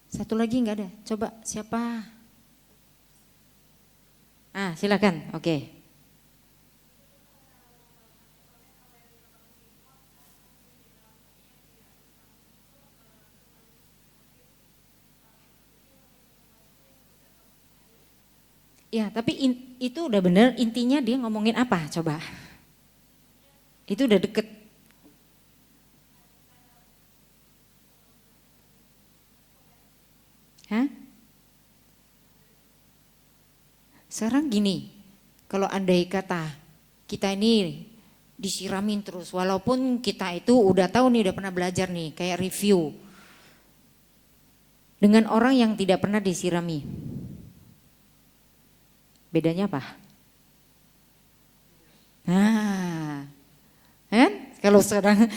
Satu lagi enggak ada. Coba siapa? Silakan. Oke. Ya, tapi itu udah bener, intinya dia ngomongin apa? Coba. Itu udah deket. Sekarang gini, kalau andai kata kita ini disiramin terus, walaupun kita itu udah tahu nih, udah pernah belajar nih, kayak review. Dengan orang yang tidak pernah disirami. Bedanya apa? Kalau sekarang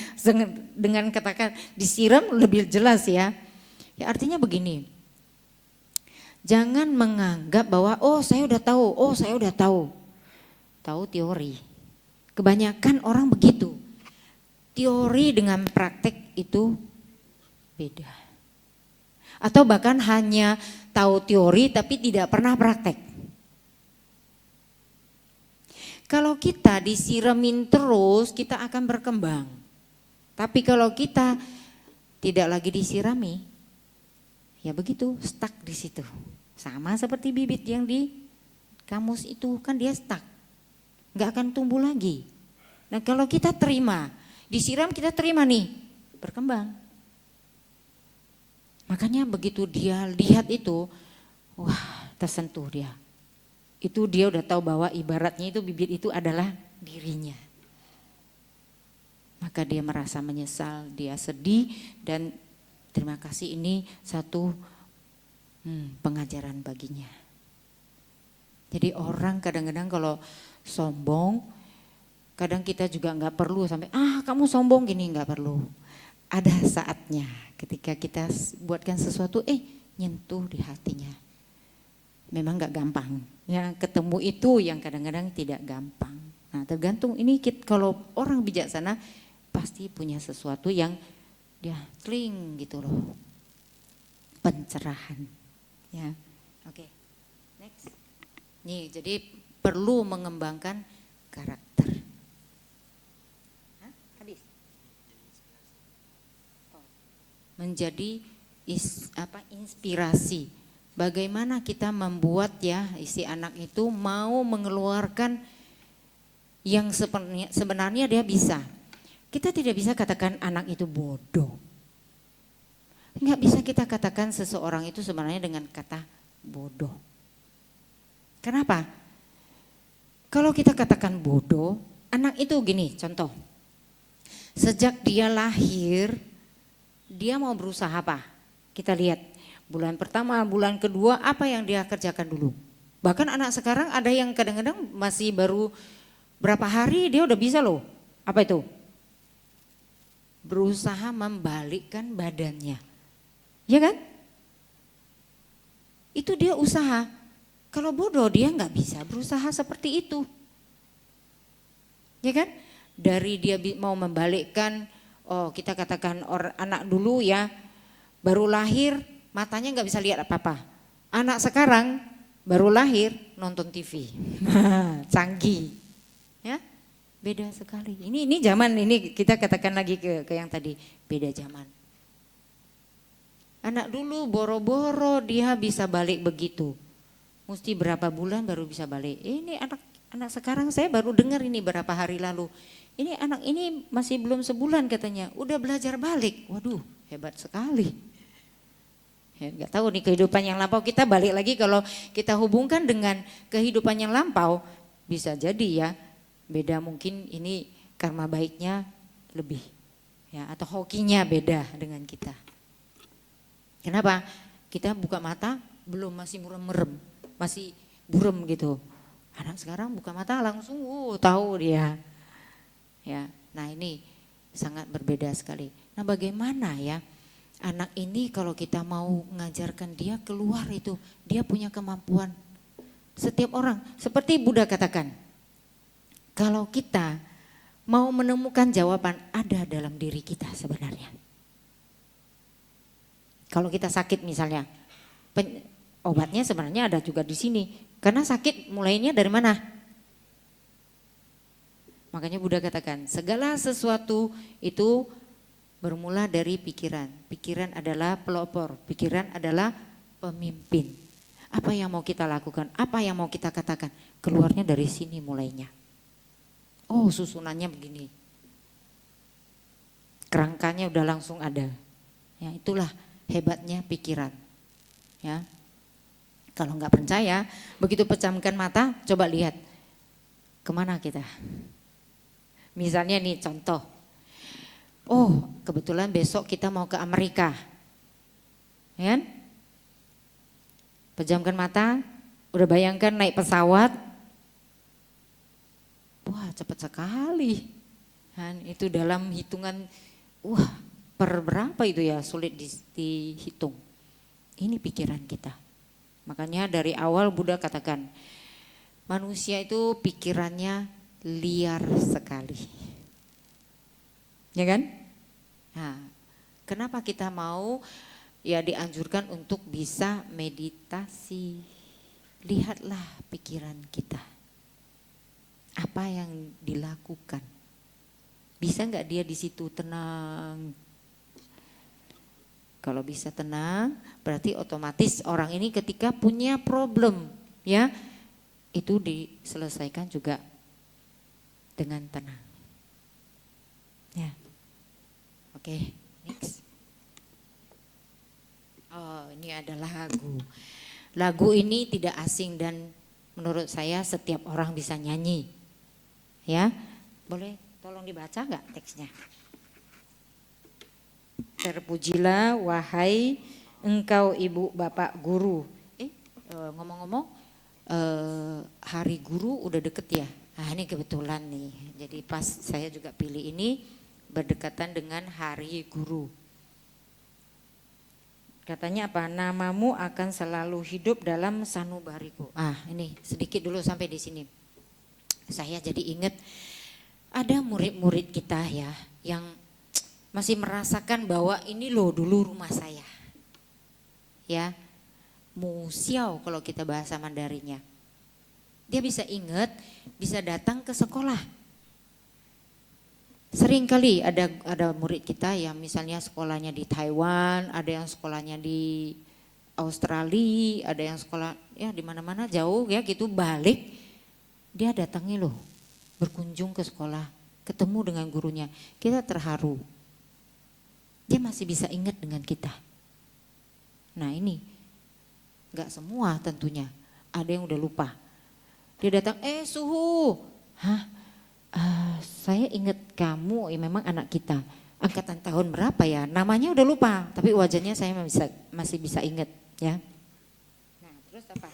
dengan katakan disiram lebih jelas ya. Ya artinya begini. Jangan menganggap bahwa saya udah tahu. Tahu teori. Kebanyakan orang begitu. Teori dengan praktek itu beda. Atau bahkan hanya tahu teori tapi tidak pernah praktek. Kalau kita disiramin terus, kita akan berkembang. Tapi kalau kita tidak lagi disirami, ya begitu, stuck di situ. Sama seperti bibit yang di kamus itu, kan dia stuck. Nggak akan tumbuh lagi. Nah kalau kita terima, disiram kita terima nih, berkembang. Makanya begitu dia lihat itu, wah tersentuh dia. Itu dia udah tahu bahwa ibaratnya itu bibit itu adalah dirinya. Maka dia merasa menyesal, dia sedih dan terima kasih, ini satu pengajaran baginya. Jadi orang kadang-kadang kalau sombong, kadang kita juga nggak perlu sampai kamu sombong gini, nggak perlu. Ada saatnya ketika kita buatkan sesuatu nyentuh di hatinya. Memang nggak gampang. Ya ketemu itu yang kadang-kadang tidak gampang. Nah tergantung ini kalau orang bijaksana pasti punya sesuatu yang dia kling gitu loh. Pencerahan. Ya, oke. Next. Nih jadi perlu mengembangkan karakter. Habis. Menjadi inspirasi. Bagaimana kita membuat ya si anak itu mau mengeluarkan yang sebenarnya dia bisa. Kita tidak bisa katakan anak itu bodoh. Nggak bisa kita katakan seseorang itu sebenarnya dengan kata bodoh. Kenapa? Kalau kita katakan bodoh, anak itu gini contoh. Sejak dia lahir, dia mau berusaha apa? Kita lihat. Bulan pertama, bulan kedua apa yang dia kerjakan dulu. Bahkan anak sekarang ada yang kadang-kadang masih baru berapa hari dia udah bisa loh. Apa itu? Berusaha membalikkan badannya. Ya kan? Itu dia usaha. Kalau bodoh dia nggak bisa berusaha seperti itu. Ya kan? Dari dia mau membalikkan, kita katakan anak dulu ya, baru lahir, matanya nggak bisa lihat apa-apa. Anak sekarang baru lahir nonton TV, canggih, ya beda sekali. Ini zaman ini kita katakan lagi ke yang tadi beda zaman. Anak dulu boro-boro dia bisa balik begitu, mesti berapa bulan baru bisa balik. Ini anak sekarang saya baru dengar ini berapa hari lalu. Ini anak ini masih belum sebulan katanya, udah belajar balik. Waduh, hebat sekali. Ya, nggak tahu nih kehidupan yang lampau, kita balik lagi kalau kita hubungkan dengan kehidupan yang lampau bisa jadi ya beda, mungkin ini karma baiknya lebih ya atau hokinya beda dengan kita. Kenapa? Kita buka mata belum, masih merem, masih burem gitu. Anak sekarang buka mata langsung tahu dia. Ya, nah ini sangat berbeda sekali. Nah bagaimana ya? Anak ini kalau kita mau mengajarkan dia keluar itu, dia punya kemampuan. Setiap orang, seperti Buddha katakan, kalau kita mau menemukan jawaban ada dalam diri kita sebenarnya. Kalau kita sakit misalnya, obatnya sebenarnya ada juga di sini. Karena sakit mulainya dari mana? Makanya Buddha katakan, segala sesuatu itu bermula dari pikiran. Pikiran adalah pelopor, pikiran adalah pemimpin. Apa yang mau kita lakukan, apa yang mau kita katakan, keluarnya dari sini mulainya. Oh susunannya begini. Kerangkanya udah langsung ada. Ya itulah hebatnya pikiran. Ya. Kalau nggak percaya, begitu pejamkan mata, coba lihat kemana kita. Misalnya nih contoh. Oh kebetulan besok kita mau ke Amerika, ya kan? Pejamkan mata, udah bayangkan naik pesawat, wah cepat sekali, kan? Itu dalam hitungan, per berapa itu ya sulit dihitung. Ini pikiran kita. Makanya dari awal Buddha katakan, manusia itu pikirannya liar sekali. Ya kan? Nah, kenapa kita mau ya dianjurkan untuk bisa meditasi? Lihatlah pikiran kita. Apa yang dilakukan? Bisa nggak dia di situ tenang? Kalau bisa tenang, berarti otomatis orang ini ketika punya problem, ya, itu diselesaikan juga dengan tenang. Ya. Oke, next. Oh, ini adalah lagu. Lagu ini tidak asing dan menurut saya setiap orang bisa nyanyi. Ya, boleh tolong dibaca nggak teksnya? Terpujilah wahai engkau ibu bapak guru. Ngomong-ngomong, Hari Guru udah deket ya. Nah ini kebetulan nih. Jadi pas saya juga pilih ini berdekatan dengan Hari Guru. Katanya apa? Namamu akan selalu hidup dalam sanubariku. Ini sedikit dulu sampai di sini. Saya jadi ingat ada murid-murid kita ya yang masih merasakan bahwa ini loh dulu rumah saya. Ya, musiau kalau kita bahasa Mandarinnya. Dia bisa ingat, bisa datang ke sekolah. Sering kali ada murid kita yang misalnya sekolahnya di Taiwan, ada yang sekolahnya di Australia, ada yang sekolah ya di mana-mana jauh ya gitu, balik dia datangi loh, berkunjung ke sekolah, ketemu dengan gurunya. Kita terharu. Dia masih bisa ingat dengan kita. Nah ini nggak semua tentunya, ada yang udah lupa. Dia datang, Suhu, saya ingat kamu, ya memang anak kita. Angkatan tahun berapa ya? Namanya udah lupa, tapi wajahnya saya masih bisa ingat ya. Nah terus apa?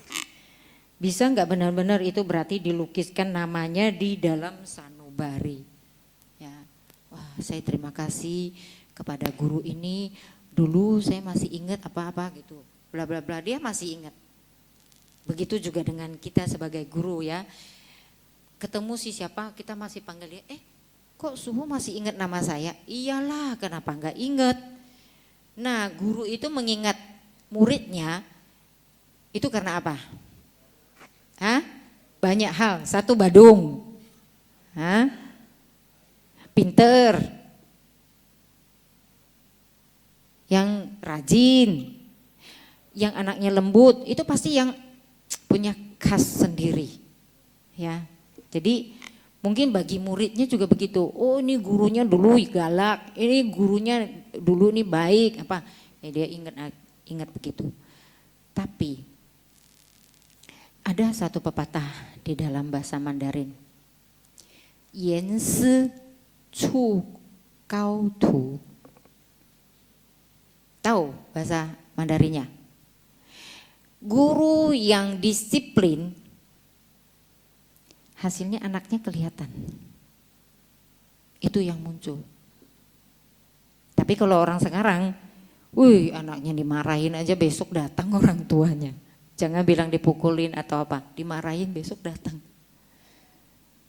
Bisa nggak benar-benar itu berarti dilukiskan namanya di dalam sanubari. Ya, wah saya terima kasih kepada guru ini. Dulu saya masih ingat apa-apa gitu, bla bla bla. Dia masih ingat. Begitu juga dengan kita sebagai guru ya. Ketemu siapa kita masih panggil dia, kok Suhu masih ingat nama saya? Iyalah, kenapa enggak ingat? Nah guru itu mengingat muridnya itu karena apa? Banyak hal. Satu, badung, pinter, yang rajin, yang anaknya lembut, itu pasti yang punya khas sendiri ya. Jadi mungkin bagi muridnya juga begitu. Oh ini gurunya dulu galak, ini gurunya dulu ini baik apa. Ya dia ingat begitu. Tapi ada satu pepatah di dalam bahasa Mandarin. Yan si cu gao tu. Tahu bahasa Mandarinnya? Guru yang disiplin hasilnya anaknya kelihatan. Itu yang muncul. Tapi kalau orang sekarang, anaknya dimarahin aja besok datang orang tuanya. Jangan bilang dipukulin atau apa, dimarahin besok datang.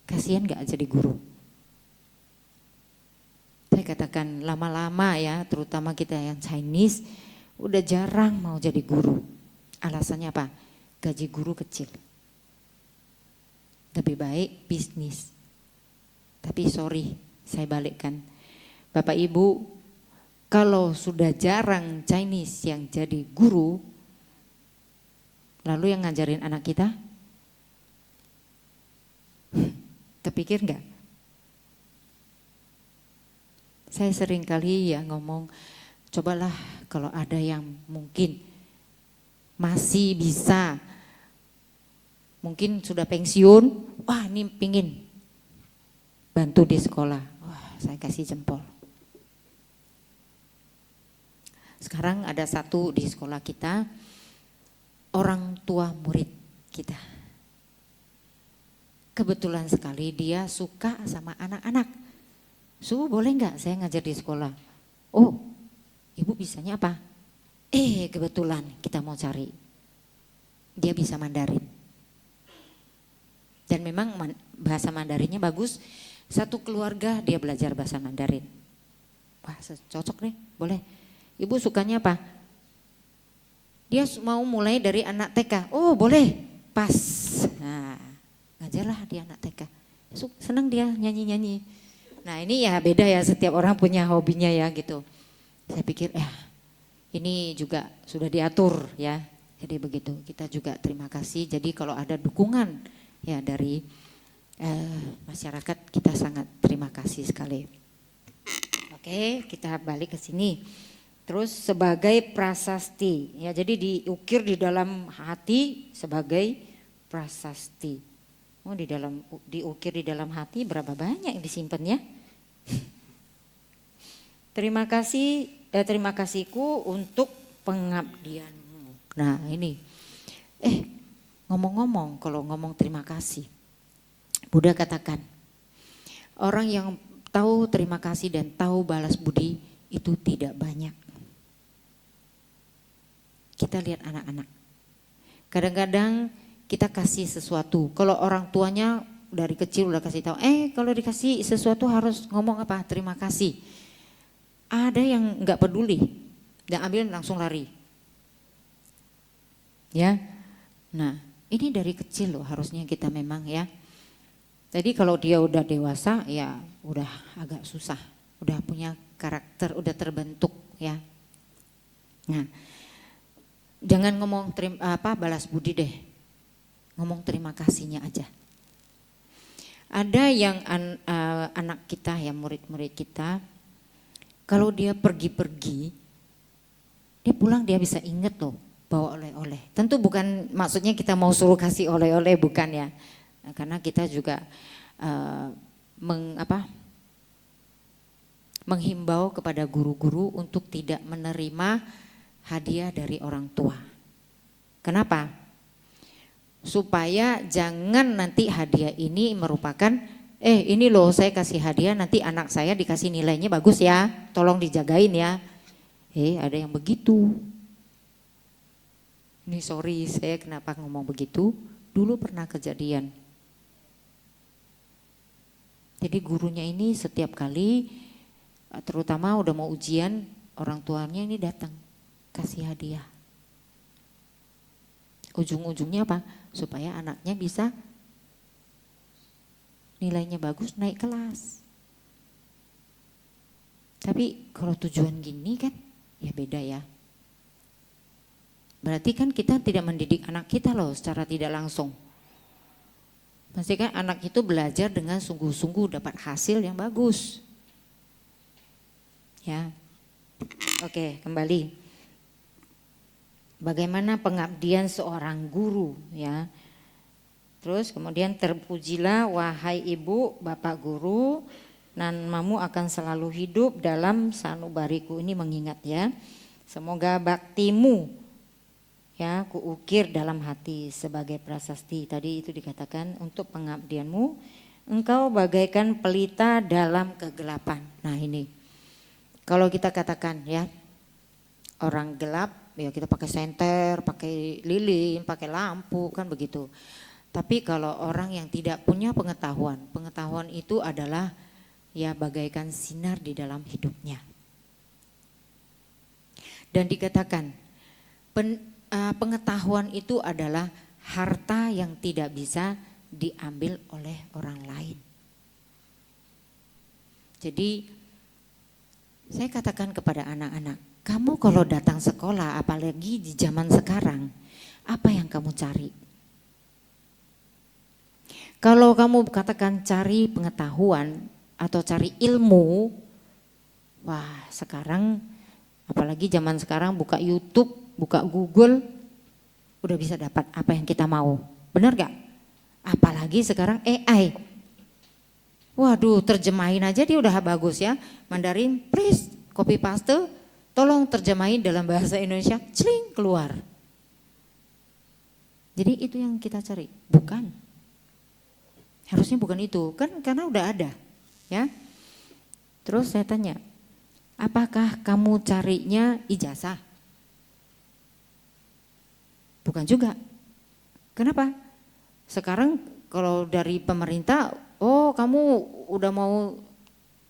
Kasihan gak jadi guru? Saya katakan lama-lama ya, terutama kita yang Chinese, udah jarang mau jadi guru. Alasannya apa? Gaji guru kecil. Lebih baik bisnis. Tapi sorry, saya balikkan. Bapak Ibu, kalau sudah jarang Chinese yang jadi guru, lalu yang ngajarin anak kita? Terpikir enggak? Saya sering kali ya ngomong, cobalah kalau ada yang mungkin masih bisa, mungkin sudah pensiun, wah ini pingin bantu di sekolah, wah saya kasih jempol. Sekarang ada satu di sekolah kita, orang tua murid kita. Kebetulan sekali dia suka sama anak-anak. Su boleh nggak saya ngajar di sekolah? Oh ibu bisanya apa? Kebetulan kita mau cari. Dia bisa Mandarin. Dan memang bahasa Mandarinnya bagus. Satu keluarga dia belajar bahasa Mandarin. Wah cocok nih, boleh. Ibu sukanya apa? Dia mau mulai dari anak TK. Oh boleh, pas. Nah ngajarlah dia anak TK. Senang dia nyanyi-nyanyi. Nah ini ya beda ya, setiap orang punya hobinya ya gitu. Saya pikir ini juga sudah diatur ya. Jadi begitu, kita juga terima kasih. Jadi kalau ada dukungan ya dari masyarakat, kita sangat terima kasih sekali. Oke, kita balik ke sini. Terus sebagai prasasti, ya jadi diukir di dalam hati sebagai prasasti. Oh diukir di dalam hati, berapa banyak yang disimpan ya? Terima kasihku untuk pengabdianmu. Nah ini, ngomong-ngomong kalau ngomong terima kasih. Buddha katakan, orang yang tahu terima kasih dan tahu balas budi itu tidak banyak. Kita lihat anak-anak. Kadang-kadang kita kasih sesuatu. Kalau orang tuanya dari kecil udah kasih tahu, kalau dikasih sesuatu harus ngomong apa? Terima kasih. Ada yang nggak peduli dan ambil langsung lari. Ya. Nah, ini dari kecil loh harusnya kita memang ya. Jadi kalau dia udah dewasa ya udah agak susah, udah punya karakter, udah terbentuk ya. Nah, jangan ngomong balas budi deh, ngomong terima kasihnya aja. Ada yang anak kita ya, murid-murid kita, kalau dia pergi-pergi, dia pulang dia bisa inget loh bawa oleh-oleh. Tentu bukan maksudnya kita mau suruh kasih oleh-oleh, bukan ya. Karena kita juga menghimbau kepada guru-guru untuk tidak menerima hadiah dari orang tua. Kenapa? Supaya jangan nanti hadiah ini merupakan, ini loh saya kasih hadiah nanti anak saya dikasih nilainya bagus ya, tolong dijagain ya. Ada yang begitu. Ini sorry saya kenapa ngomong begitu, dulu pernah kejadian. Jadi gurunya ini setiap kali, terutama udah mau ujian, orang tuanya ini datang kasih hadiah. Ujung-ujungnya apa? Supaya anaknya bisa nilainya bagus, naik kelas. Tapi kalau tujuan gini kan, ya beda ya. Berarti kan kita tidak mendidik anak kita loh secara tidak langsung. Pastikan anak itu belajar dengan sungguh-sungguh dapat hasil yang bagus. Ya. Oke, kembali. Bagaimana pengabdian seorang guru ya. Terus kemudian terpujilah wahai ibu, bapak guru, namamu akan selalu hidup dalam sanubariku. Ini mengingat ya. Semoga baktimu ya kuukir dalam hati sebagai prasasti. Tadi itu dikatakan untuk pengabdianmu, engkau bagaikan pelita dalam kegelapan. Nah ini, kalau kita katakan ya orang gelap, ya kita pakai senter, pakai lilin, pakai lampu kan begitu. Tapi kalau orang yang tidak punya pengetahuan, pengetahuan itu adalah ya bagaikan sinar di dalam hidupnya. Dan dikatakan pengetahuan itu adalah harta yang tidak bisa diambil oleh orang lain. Jadi saya katakan kepada anak-anak, kamu kalau datang sekolah apalagi di zaman sekarang, apa yang kamu cari? Kalau kamu katakan cari pengetahuan atau cari ilmu, wah sekarang apalagi zaman sekarang buka YouTube, buka Google, udah bisa dapat apa yang kita mau. Benar gak? Apalagi sekarang AI. Waduh, terjemahin aja dia udah bagus ya. Mandarin, please copy paste, tolong terjemahin dalam bahasa Indonesia, cling keluar. Jadi itu yang kita cari, bukan. Harusnya bukan itu, kan karena udah ada, ya. Terus saya tanya, apakah kamu carinya ijazah? Bukan juga. Kenapa? Sekarang kalau dari pemerintah, oh kamu udah mau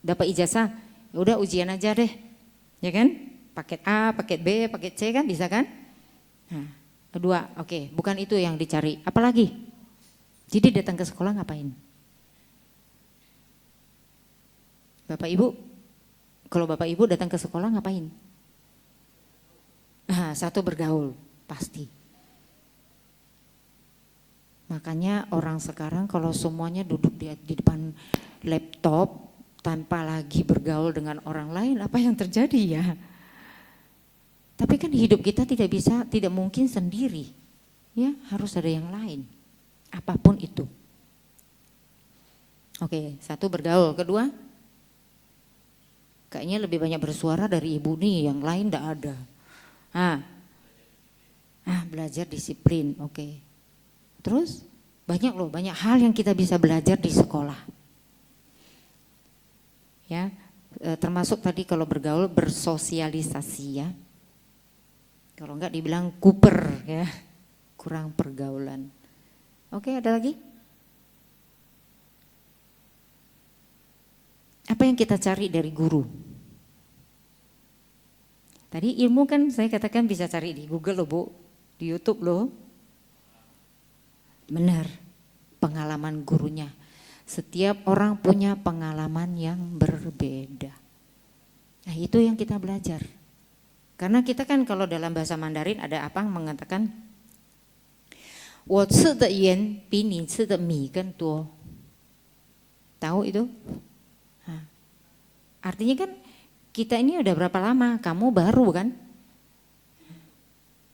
dapat ijazah, ya udah ujian aja deh, ya kan? Paket A, paket B, paket C kan bisa kan? Nah, kedua, oke, bukan itu yang dicari. Apalagi? Jadi datang ke sekolah ngapain? Bapak Ibu, kalau Bapak Ibu datang ke sekolah ngapain? Nah, satu bergaul, pasti. Makanya orang sekarang kalau semuanya duduk di depan laptop tanpa lagi bergaul dengan orang lain, apa yang terjadi ya? Tapi kan hidup kita tidak mungkin sendiri, ya harus ada yang lain, apapun itu. Oke, satu bergaul, kedua, kayaknya lebih banyak bersuara dari ibu nih, yang lain tidak ada. Belajar disiplin, oke. Terus banyak loh, banyak hal yang kita bisa belajar di sekolah. Ya, termasuk tadi kalau bergaul bersosialisasi ya. Kalau enggak dibilang kuper ya, kurang pergaulan. Oke, ada lagi? Apa yang kita cari dari guru? Tadi ilmu kan saya katakan bisa cari di Google loh Bu, di YouTube loh. Benar, pengalaman gurunya. Setiap orang punya pengalaman yang berbeda. Nah itu yang kita belajar. Karena kita kan kalau dalam bahasa Mandarin ada apa mengatakan 我吃的盐比你吃的米更多. Tahu itu? Nah, artinya kan kita ini udah berapa lama, kamu baru kan?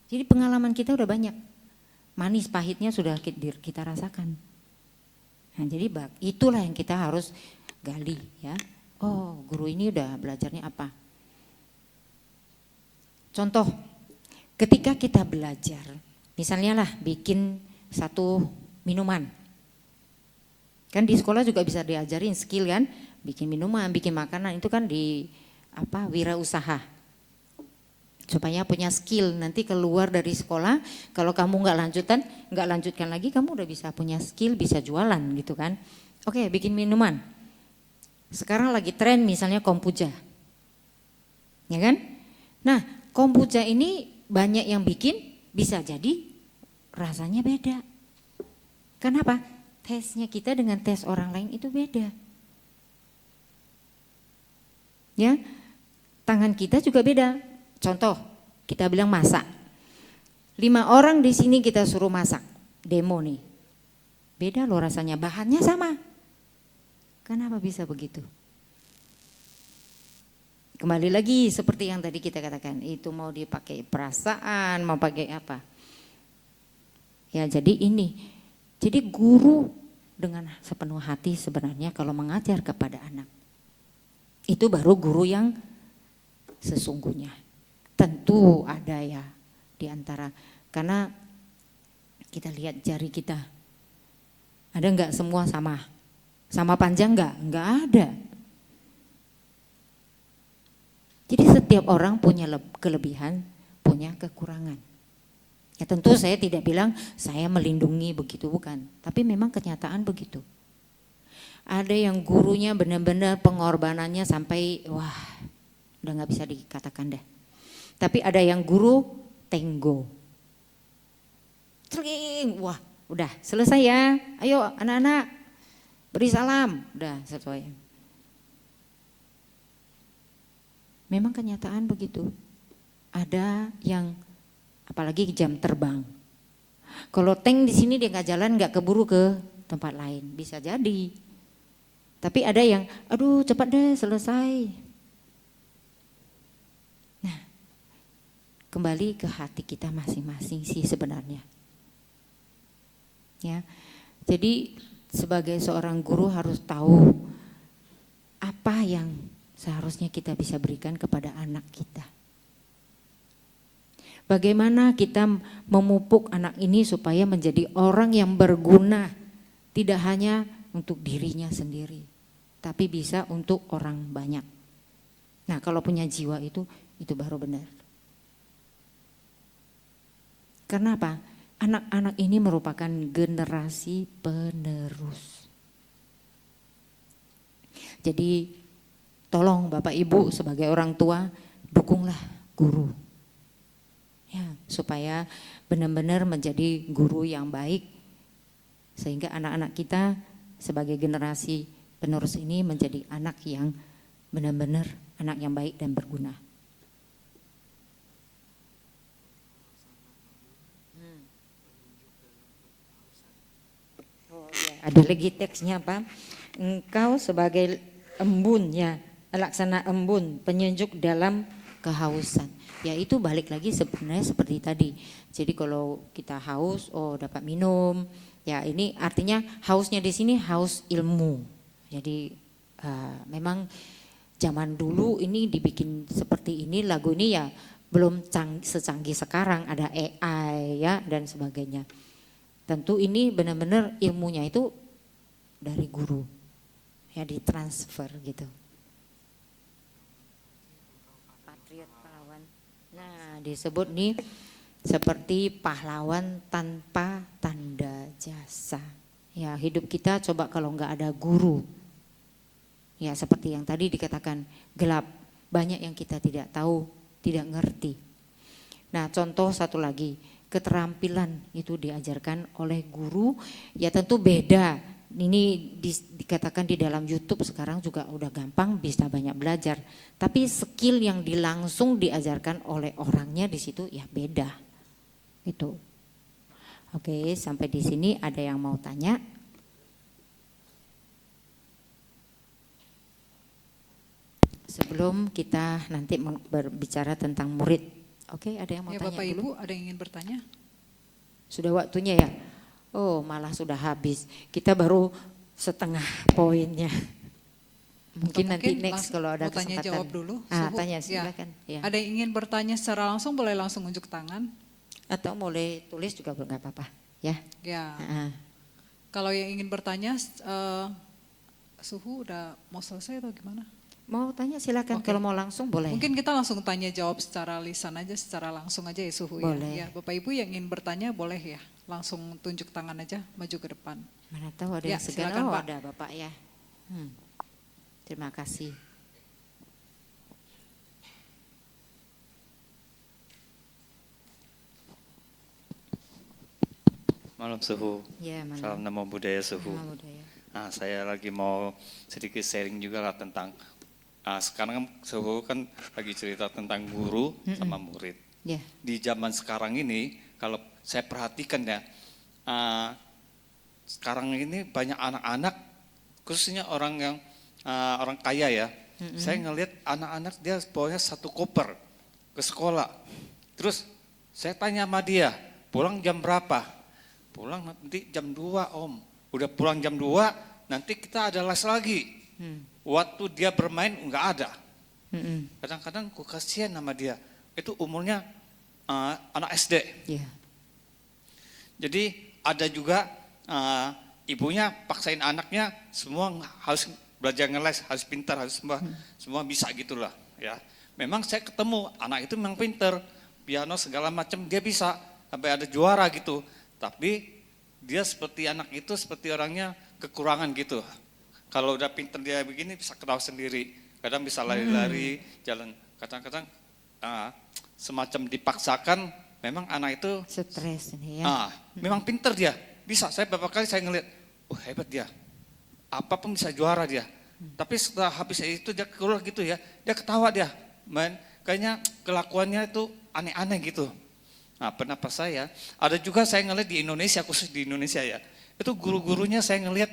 Jadi pengalaman kita udah banyak. Manis pahitnya sudah kita rasakan. Nah, jadi itulah yang kita harus gali ya. Oh, guru ini udah belajarnya apa? Contoh, ketika kita belajar, misalnya lah bikin satu minuman. Kan di sekolah juga bisa diajarin skill kan, bikin minuman, bikin makanan itu kan di wirausaha. Supaya punya skill nanti keluar dari sekolah, kalau kamu nggak lanjutkan lagi, kamu udah bisa punya skill, bisa jualan gitu kan. Oke, bikin minuman. Sekarang lagi tren misalnya kombucha, ya kan? Nah, kombucha ini banyak yang bikin, bisa jadi rasanya beda. Kenapa? Tesnya kita dengan tes orang lain itu beda. Ya, tangan kita juga beda. Contoh, kita bilang masak. 5 orang di sini kita suruh masak, demo nih. Beda loh rasanya, bahannya sama. Kenapa bisa begitu? Kembali lagi seperti yang tadi kita katakan, itu mau dipakai perasaan, mau pakai apa. Ya jadi ini, jadi guru dengan sepenuh hati sebenarnya kalau mengajar kepada anak. Itu baru guru yang sesungguhnya. Tentu ada ya di antara, karena kita lihat jari kita, ada enggak semua sama panjang enggak ada. Jadi setiap orang punya kelebihan, punya kekurangan. Ya tentu saya tidak bilang saya melindungi begitu, bukan, tapi memang kenyataan begitu. Ada yang gurunya benar-benar pengorbanannya sampai wah udah nggak bisa dikatakan deh. Tapi ada yang guru tenggo. Tring, wah udah selesai ya, ayo anak-anak beri salam, udah sesuai. Memang kenyataan begitu. Ada yang apalagi jam terbang. Kalau tank di sini dia nggak jalan, nggak keburu ke tempat lain, bisa jadi. Tapi ada yang, aduh cepat deh selesai. Nah, kembali ke hati kita masing-masing sih sebenarnya. Ya, jadi sebagai seorang guru harus tahu apa yang seharusnya kita bisa berikan kepada anak kita. Bagaimana kita memupuk anak ini supaya menjadi orang yang berguna, tidak hanya untuk dirinya sendiri, tapi bisa untuk orang banyak. Nah, kalau punya jiwa itu baru benar. Karena apa? Anak-anak ini merupakan generasi penerus. Jadi tolong Bapak Ibu sebagai orang tua, dukunglah guru. Ya, supaya benar-benar menjadi guru yang baik. Sehingga anak-anak kita sebagai generasi penerus ini menjadi anak yang benar-benar anak yang baik dan berguna. Oh, ya. Ada lagi teksnya apa? Engkau sebagai embun ya, laksana embun, penyejuk dalam kehausan. Ya itu balik lagi sebenarnya seperti tadi. Jadi kalau kita haus, oh dapat minum. Ya ini artinya hausnya di sini haus ilmu. Jadi memang zaman dulu ini dibikin seperti ini, lagu ini ya belum secanggih sekarang, ada AI ya dan sebagainya. Tentu ini benar-benar ilmunya itu dari guru, ya ditransfer gitu. Patriot pahlawan. Nah disebut nih seperti pahlawan tanpa tanda jasa. Ya hidup kita coba kalau nggak ada guru, ya seperti yang tadi dikatakan gelap, banyak yang kita tidak tahu, tidak ngerti. Nah contoh satu lagi, keterampilan itu diajarkan oleh guru, ya tentu beda. Ini dikatakan di dalam YouTube sekarang juga udah gampang, bisa banyak belajar. Tapi skill yang langsung diajarkan oleh orangnya di situ ya beda. Itu. Oke, sampai di sini ada yang mau tanya? Sebelum kita nanti berbicara tentang murid. Oke, ada yang mau tanya Bapak dulu? Ibu, ada yang ingin bertanya? Sudah waktunya ya? Oh, malah sudah habis. Kita baru setengah poinnya. Mungkin nanti next kalau ada kesempatan. Tanya jawab dulu. Tanya silakan. Ya. Ada yang ingin bertanya secara langsung, boleh langsung unjuk tangan. Atau boleh tulis juga nggak apa-apa. Ya. Ya. Kalau yang ingin bertanya, Suhu udah mau selesai atau gimana? Mau tanya silakan. Kalau mau langsung boleh. Mungkin kita langsung tanya jawab secara lisan aja, secara langsung aja ya Suhu. Boleh. Ya, Bapak Ibu yang ingin bertanya boleh ya, langsung tunjuk tangan aja, maju ke depan. Mana tahu ada Ya, yang segan. silakan, Pak. Ada Bapak ya. Terima kasih. Malam Suhu. Ya, malam. Salam Namo Buddhaya Suhu. Namo Buddhaya. Nah, saya lagi mau sedikit sharing juga lah tentang sekarang Suhu kan lagi cerita tentang guru sama murid. Ya. Di zaman sekarang ini kalau saya perhatikan ya, sekarang ini banyak anak-anak khususnya orang yang orang kaya ya. Saya ngelihat anak-anak dia bawanya satu koper ke sekolah. Terus saya tanya sama dia, pulang jam berapa? Pulang nanti jam 2 om. Udah pulang jam 2 nanti kita ada les lagi. Waktu dia bermain enggak ada. Kadang-kadang aku kasihan sama dia. Itu umurnya anak SD. Ya. Jadi ada juga ibunya paksain anaknya semua harus belajar ngeles, harus pintar, harus semua bisa gitulah ya. Memang saya ketemu anak itu memang pintar, piano segala macam dia bisa sampai ada juara gitu. Tapi dia seperti anak itu seperti orangnya kekurangan gitu. Kalau udah pintar dia begini bisa ketawa sendiri, kadang bisa lari-lari, jalan. Kadang-kadang semacam dipaksakan. Memang anak itu stres ini ya. Memang pintar dia, bisa. Saya beberapa kali saya ngeliat, hebat dia. Apapun bisa juara dia. Tapi setelah habis itu dia keluar gitu ya, dia ketawa dia. Kayaknya kelakuannya itu aneh-aneh gitu. Nah, pendapat saya, ada juga saya ngeliat di Indonesia, khusus di Indonesia ya. Itu guru-gurunya saya ngeliat,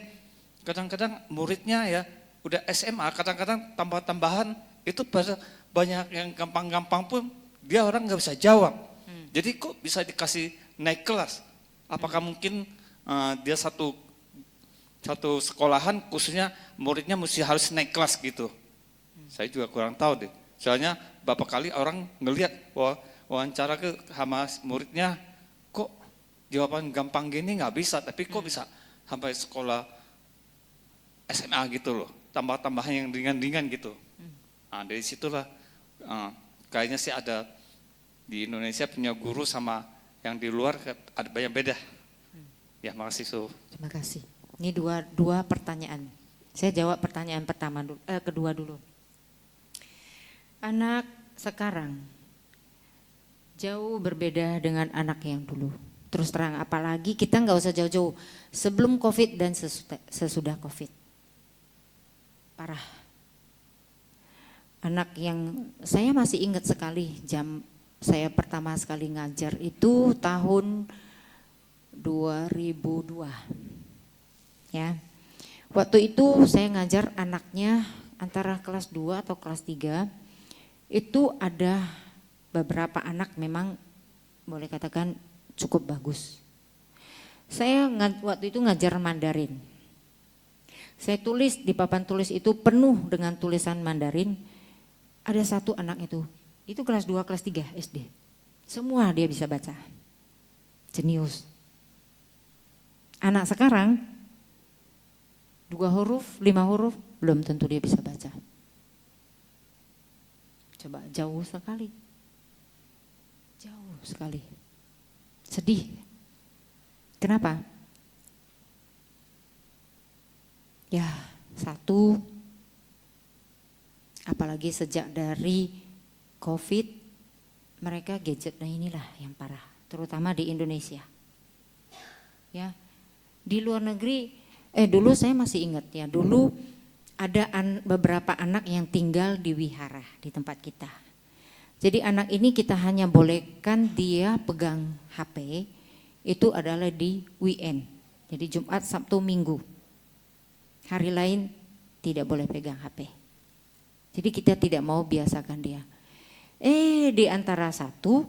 kadang-kadang muridnya ya, udah SMA, kadang-kadang tambah-tambahan, itu banyak yang gampang-gampang pun, dia orang nggak bisa jawab. Jadi kok bisa dikasih naik kelas? Apakah mungkin dia satu sekolahan khususnya muridnya mesti harus naik kelas gitu? Saya juga kurang tahu deh. Soalnya beberapa kali orang ngelihat wawancara ke sama muridnya, kok jawaban gampang gini nggak bisa, tapi kok bisa sampai sekolah SMA gitu loh, tambah-tambahan yang ringan-ringan gitu. Nah dari situlah kayaknya sih ada di Indonesia punya guru sama yang di luar ada banyak beda. Ya makasih Su. Terima kasih. Ini dua pertanyaan. Saya jawab pertanyaan kedua dulu. Anak sekarang jauh berbeda dengan anak yang dulu. Terus terang, apalagi kita nggak usah jauh-jauh. Sebelum COVID dan sesudah COVID. Parah. Anak yang saya masih ingat sekali saya pertama sekali ngajar itu tahun 2002. Ya. Waktu itu saya ngajar anaknya antara kelas 2 atau kelas 3. Itu ada beberapa anak memang boleh katakan cukup bagus. Saya waktu itu ngajar Mandarin. Saya tulis di papan tulis itu penuh dengan tulisan Mandarin. Ada satu anak itu kelas 2, kelas 3 SD. Semua dia bisa baca. Jenius. Anak sekarang 2 huruf, 5 huruf belum tentu dia bisa baca. Coba jauh sekali. Jauh sekali. Sedih. Kenapa? Ya, satu, apalagi sejak dari COVID, mereka gadget, nah inilah yang parah, terutama di Indonesia. Ya, di luar negeri, dulu saya masih ingat ya, dulu ada beberapa anak yang tinggal di wihara di tempat kita. Jadi anak ini kita hanya bolehkan dia pegang HP, itu adalah di weekend, jadi Jumat, Sabtu, Minggu. Hari lain tidak boleh pegang HP. Jadi kita tidak mau biasakan dia. Di antara satu,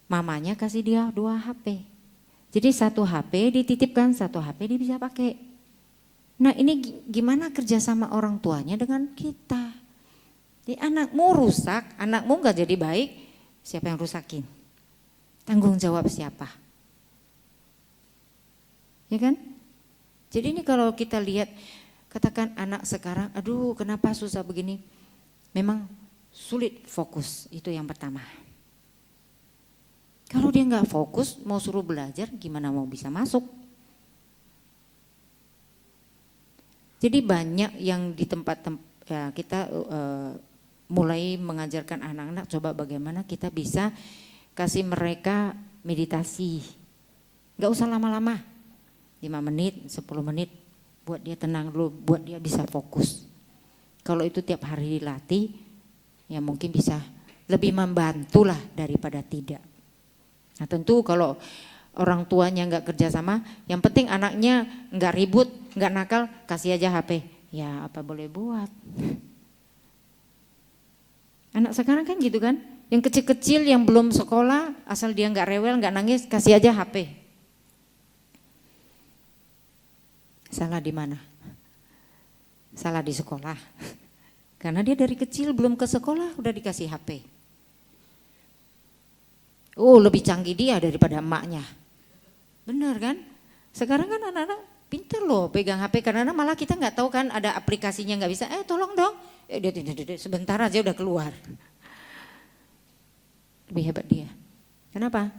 mamanya kasih dia 2 HP. Jadi 1 HP dititipkan, 1 HP dia bisa pakai. Nah ini gimana kerjasama orang tuanya dengan kita? Jadi anakmu rusak, anakmu gak jadi baik, siapa yang rusakin? Tanggung jawab siapa? Ya kan? Jadi ini kalau kita lihat, katakan anak sekarang, aduh kenapa susah begini? Memang sulit fokus, itu yang pertama. Kalau dia nggak fokus, mau suruh belajar, gimana mau bisa masuk? Jadi banyak yang di tempat ya, kita mulai mengajarkan anak-anak, coba bagaimana kita bisa kasih mereka meditasi. Nggak usah lama-lama, 5 menit, 10 menit, buat dia tenang dulu, buat dia bisa fokus. Kalau itu tiap hari dilatih, ya mungkin bisa lebih membantu lah daripada tidak. Nah tentu kalau orang tuanya nggak kerjasama, yang penting anaknya nggak ribut, nggak nakal, kasih aja HP. Ya apa boleh buat. Anak sekarang kan gitu kan, yang kecil-kecil yang belum sekolah, asal dia nggak rewel, nggak nangis, kasih aja HP. Salah di mana? Salah di sekolah. Karena dia dari kecil belum ke sekolah udah dikasih HP. Oh lebih canggih dia daripada emaknya. Benar kan? Sekarang kan anak-anak pintar loh pegang HP, karena malah kita nggak tahu kan ada aplikasinya nggak bisa. Tolong dong. Dia sebentar aja udah keluar. Lebih hebat dia. Kenapa?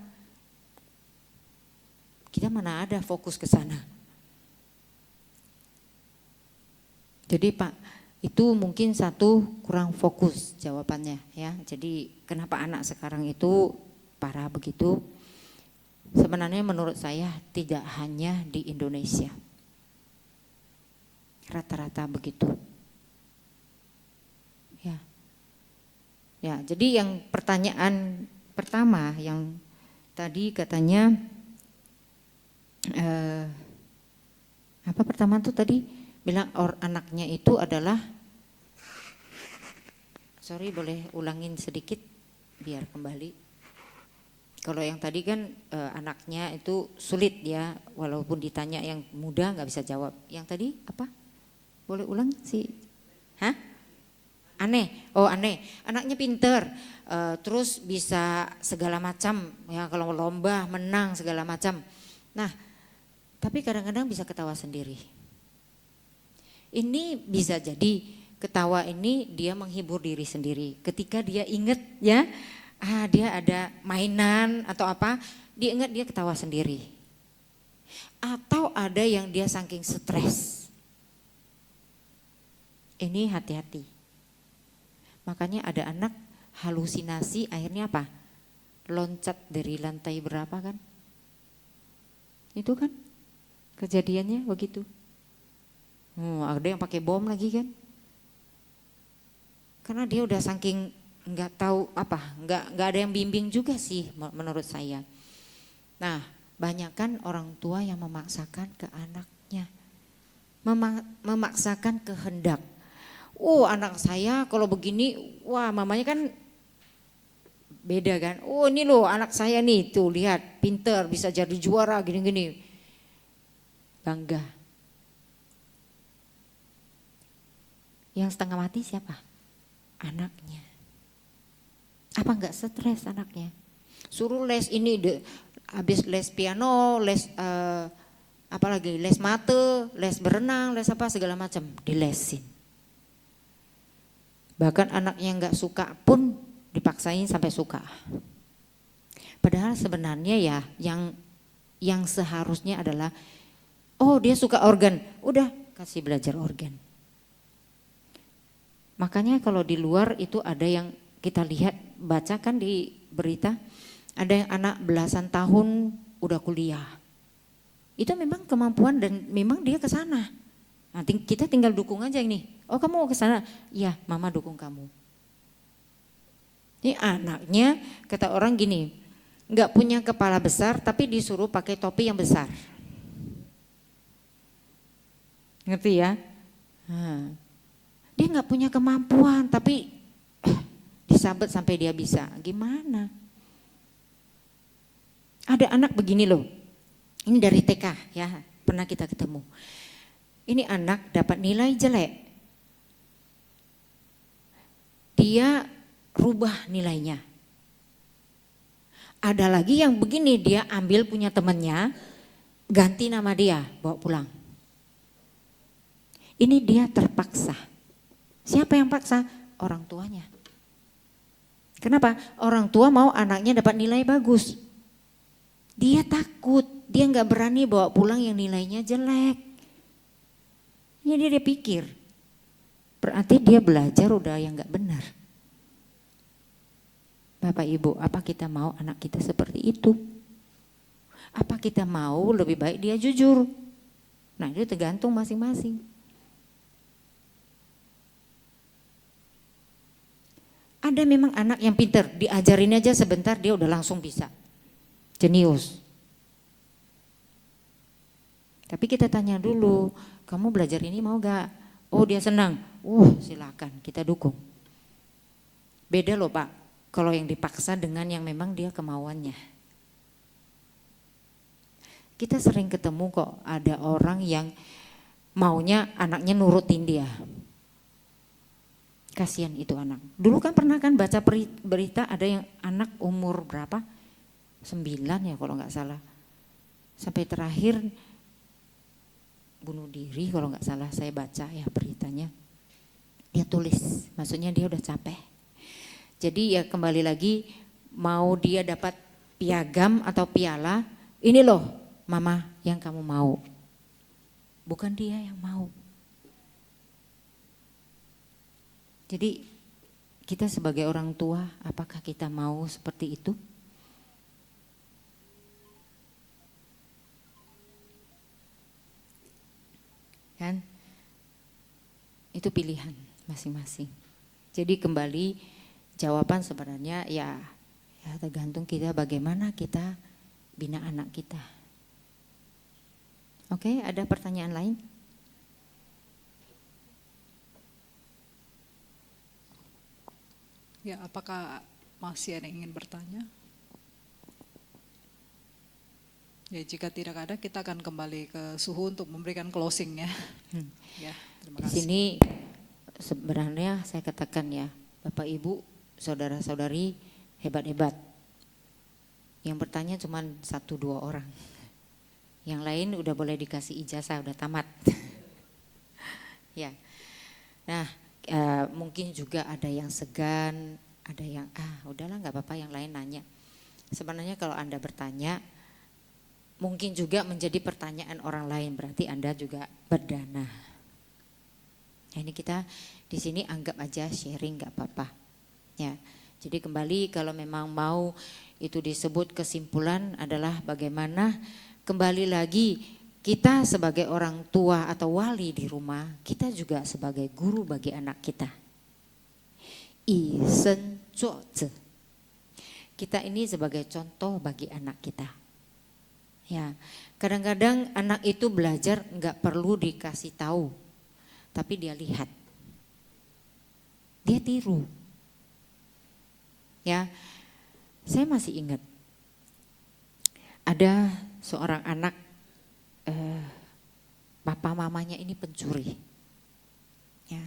Kita mana ada fokus ke sana. Jadi Pak, itu mungkin satu kurang fokus jawabannya ya. Jadi kenapa anak sekarang itu parah begitu? Sebenarnya menurut saya tidak hanya di Indonesia. Rata-rata begitu. Ya. Ya, jadi yang pertanyaan pertama yang tadi katanya apa pertama tuh tadi? Bilang anaknya itu adalah, sorry boleh ulangin sedikit biar kembali. Kalau yang tadi kan anaknya itu sulit ya, walaupun ditanya yang muda nggak bisa jawab. Yang tadi apa? Boleh ulang sih? Hah? Aneh, oh aneh. Anaknya pinter, terus bisa segala macam ya, kalau lomba menang segala macam. Nah, tapi kadang-kadang bisa ketawa sendiri. Ini bisa jadi ketawa ini dia menghibur diri sendiri. Ketika dia ingat ya, dia ada mainan atau apa, dia ingat dia ketawa sendiri. Atau ada yang dia saking stres. Ini hati-hati. Makanya ada anak halusinasi akhirnya apa? Loncat dari lantai berapa kan? Itu kan kejadiannya begitu. Ada yang pakai bom lagi kan? Karena dia udah saking nggak tahu apa, nggak ada yang bimbing juga sih menurut saya. Nah, banyak kan orang tua yang memaksakan ke anaknya, memaksakan kehendak. Oh anak saya kalau begini, wah mamanya kan beda kan. Oh ini loh anak saya nih, tuh lihat pinter bisa jadi juara gini-gini, bangga. Yang setengah mati siapa? Anaknya. Apa enggak stres anaknya? Suruh les ini, habis les piano, les apalagi les mate, les berenang, les apa segala macam, dilesin. Bahkan anak yang nggak suka pun dipaksain sampai suka. Padahal sebenarnya ya yang seharusnya adalah, oh dia suka organ, udah kasih belajar organ. Makanya kalau di luar itu ada yang kita lihat, bacakan di berita, ada yang anak belasan tahun udah kuliah. Itu memang kemampuan dan memang dia ke sana. Nanti kita tinggal dukung aja ini. Oh kamu mau ke sana? Iya, mama dukung kamu. Ini anaknya kata orang gini, nggak punya kepala besar tapi disuruh pakai topi yang besar. Ngerti ya? Dia nggak punya kemampuan tapi disabet sampai dia bisa. Gimana? Ada anak begini loh. Ini dari TK ya, pernah kita ketemu. Ini anak dapat nilai jelek. Dia rubah nilainya. Ada lagi yang begini, dia ambil punya temannya, ganti nama dia, bawa pulang. Ini dia terpaksa. Siapa yang paksa? Orang tuanya. Kenapa? Orang tua mau anaknya dapat nilai bagus. Dia takut, dia nggak berani bawa pulang yang nilainya jelek. Ini dia pikir, berarti dia belajar udah yang nggak benar. Bapak Ibu, apa kita mau anak kita seperti itu? Apa kita mau lebih baik dia jujur? Nah itu tergantung masing-masing. Ada memang anak yang pinter, diajarin aja sebentar dia udah langsung bisa. Jenius. Tapi kita tanya dulu, kamu belajar ini mau gak? Oh dia senang, silakan kita dukung. Beda loh Pak, kalau yang dipaksa dengan yang memang dia kemauannya. Kita sering ketemu kok ada orang yang maunya anaknya nurutin dia. Kasihan itu anak. Dulu kan pernah kan baca berita ada yang anak umur berapa? 9 ya kalau nggak salah. Sampai terakhir bunuh diri kalau nggak salah, saya baca ya beritanya. Dia tulis, maksudnya dia udah capek. Jadi ya kembali lagi, mau dia dapat piagam atau piala, ini loh mama yang kamu mau. Bukan dia yang mau. Jadi kita sebagai orang tua, apakah kita mau seperti itu? Kan? Itu pilihan masing-masing. Jadi kembali jawaban sebenarnya ya tergantung kita bagaimana kita bina anak kita. Oke, ada pertanyaan lain? Ya, apakah masih ada yang ingin bertanya? Ya, jika tidak ada, kita akan kembali ke Suhu untuk memberikan closing ya. Ya, terima Di kasih. sini sebenarnya saya katakan ya, Bapak Ibu, saudara-saudari hebat-hebat. Yang bertanya cuma 1-2 orang. Yang lain udah boleh dikasih ijazah, udah tamat. Ya. Nah, mungkin juga ada yang segan, ada yang udahlah nggak apa-apa yang lain nanya. Sebenarnya kalau Anda bertanya, mungkin juga menjadi pertanyaan orang lain, berarti Anda juga berdana. Nah, ini kita di sini anggap aja sharing nggak apa-apa. Ya, jadi kembali kalau memang mau itu disebut kesimpulan adalah bagaimana kembali lagi. Kita sebagai orang tua atau wali di rumah, kita juga sebagai guru bagi anak kita. Kita ini sebagai contoh bagi anak kita. Ya, kadang-kadang anak itu belajar nggak perlu dikasih tahu, tapi dia lihat, dia tiru. Ya, saya masih ingat ada seorang anak. Papa mamanya ini pencuri. Ya.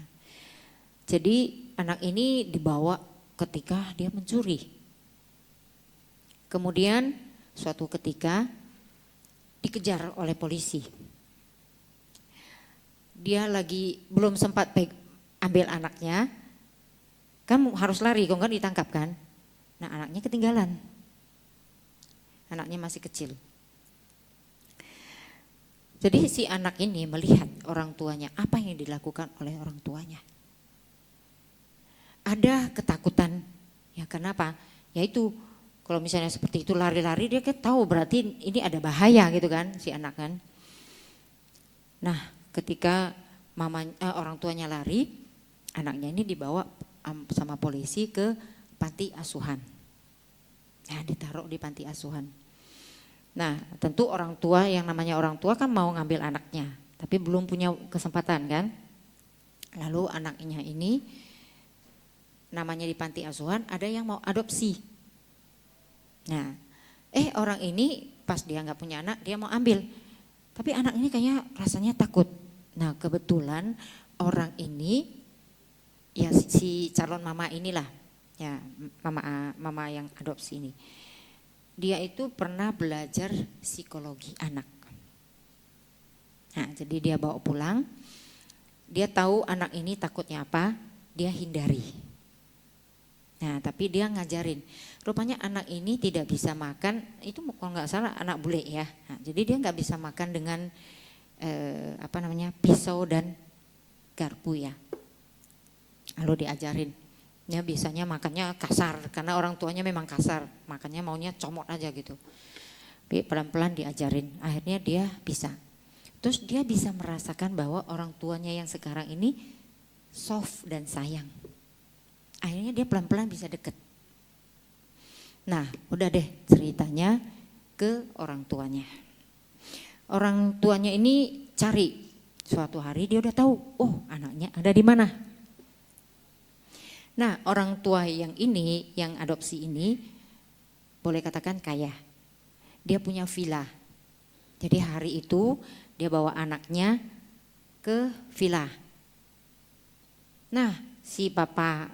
Jadi anak ini dibawa ketika dia mencuri. Kemudian suatu ketika dikejar oleh polisi. Dia lagi belum sempat ambil anaknya, kan harus lari, kalau kan ditangkap kan. Nah anaknya ketinggalan, anaknya masih kecil. Jadi si anak ini melihat orang tuanya, apa yang dilakukan oleh orang tuanya. Ada ketakutan, ya kenapa? Yaitu kalau misalnya seperti itu lari-lari, dia kan tahu berarti ini ada bahaya gitu kan si anak kan. Nah ketika orang tuanya lari, anaknya ini dibawa sama polisi ke panti asuhan. Nah ditaruh di panti asuhan. Nah tentu orang tua, yang namanya orang tua kan mau ngambil anaknya, tapi belum punya kesempatan kan. Lalu anaknya ini namanya di panti asuhan ada yang mau adopsi. Nah orang ini pas dia nggak punya anak, dia mau ambil. Tapi anak ini kayaknya rasanya takut. Nah kebetulan orang ini, ya si calon mama inilah, ya mama yang adopsi ini. Dia itu pernah belajar psikologi anak. Nah, jadi dia bawa pulang, dia tahu anak ini takutnya apa, dia hindari. Nah, tapi dia ngajarin. Rupanya anak ini tidak bisa makan, itu kalau nggak salah anak bule ya. Nah, jadi dia nggak bisa makan dengan pisau dan garpu ya. Lalu diajarin. Ya biasanya makannya kasar karena orang tuanya memang kasar, makannya maunya comot aja gitu. Tapi pelan-pelan diajarin, akhirnya dia bisa. Terus dia bisa merasakan bahwa orang tuanya yang sekarang ini soft dan sayang. Akhirnya dia pelan-pelan bisa deket. Nah udah deh ceritanya ke orang tuanya. Orang tuanya ini cari, suatu hari dia udah tahu, oh anaknya ada di mana. Nah orang tua yang ini, yang adopsi ini boleh katakan kaya. Dia punya villa. Jadi hari itu dia bawa anaknya ke villa. Nah si papa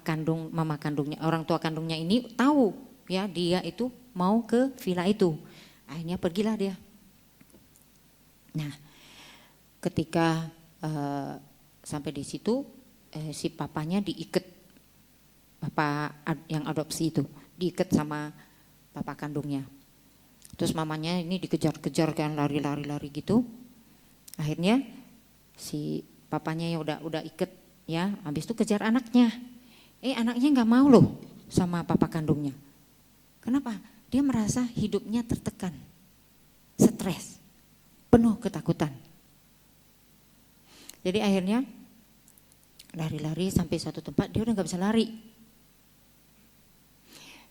kandung, mama kandungnya, orang tua kandungnya ini tahu ya dia itu mau ke villa itu. Akhirnya pergilah dia. Nah ketika sampai di situ si papanya diikat. Papa yang adopsi itu diikat sama papa kandungnya. Terus mamanya ini dikejar-kejar kan, lari-lari gitu. Akhirnya si papanya yang udah ikat ya, habis itu kejar anaknya. Anaknya nggak mau loh sama papa kandungnya. Kenapa? Dia merasa hidupnya tertekan, stres, penuh ketakutan. Jadi akhirnya lari-lari sampai suatu tempat dia udah nggak bisa lari.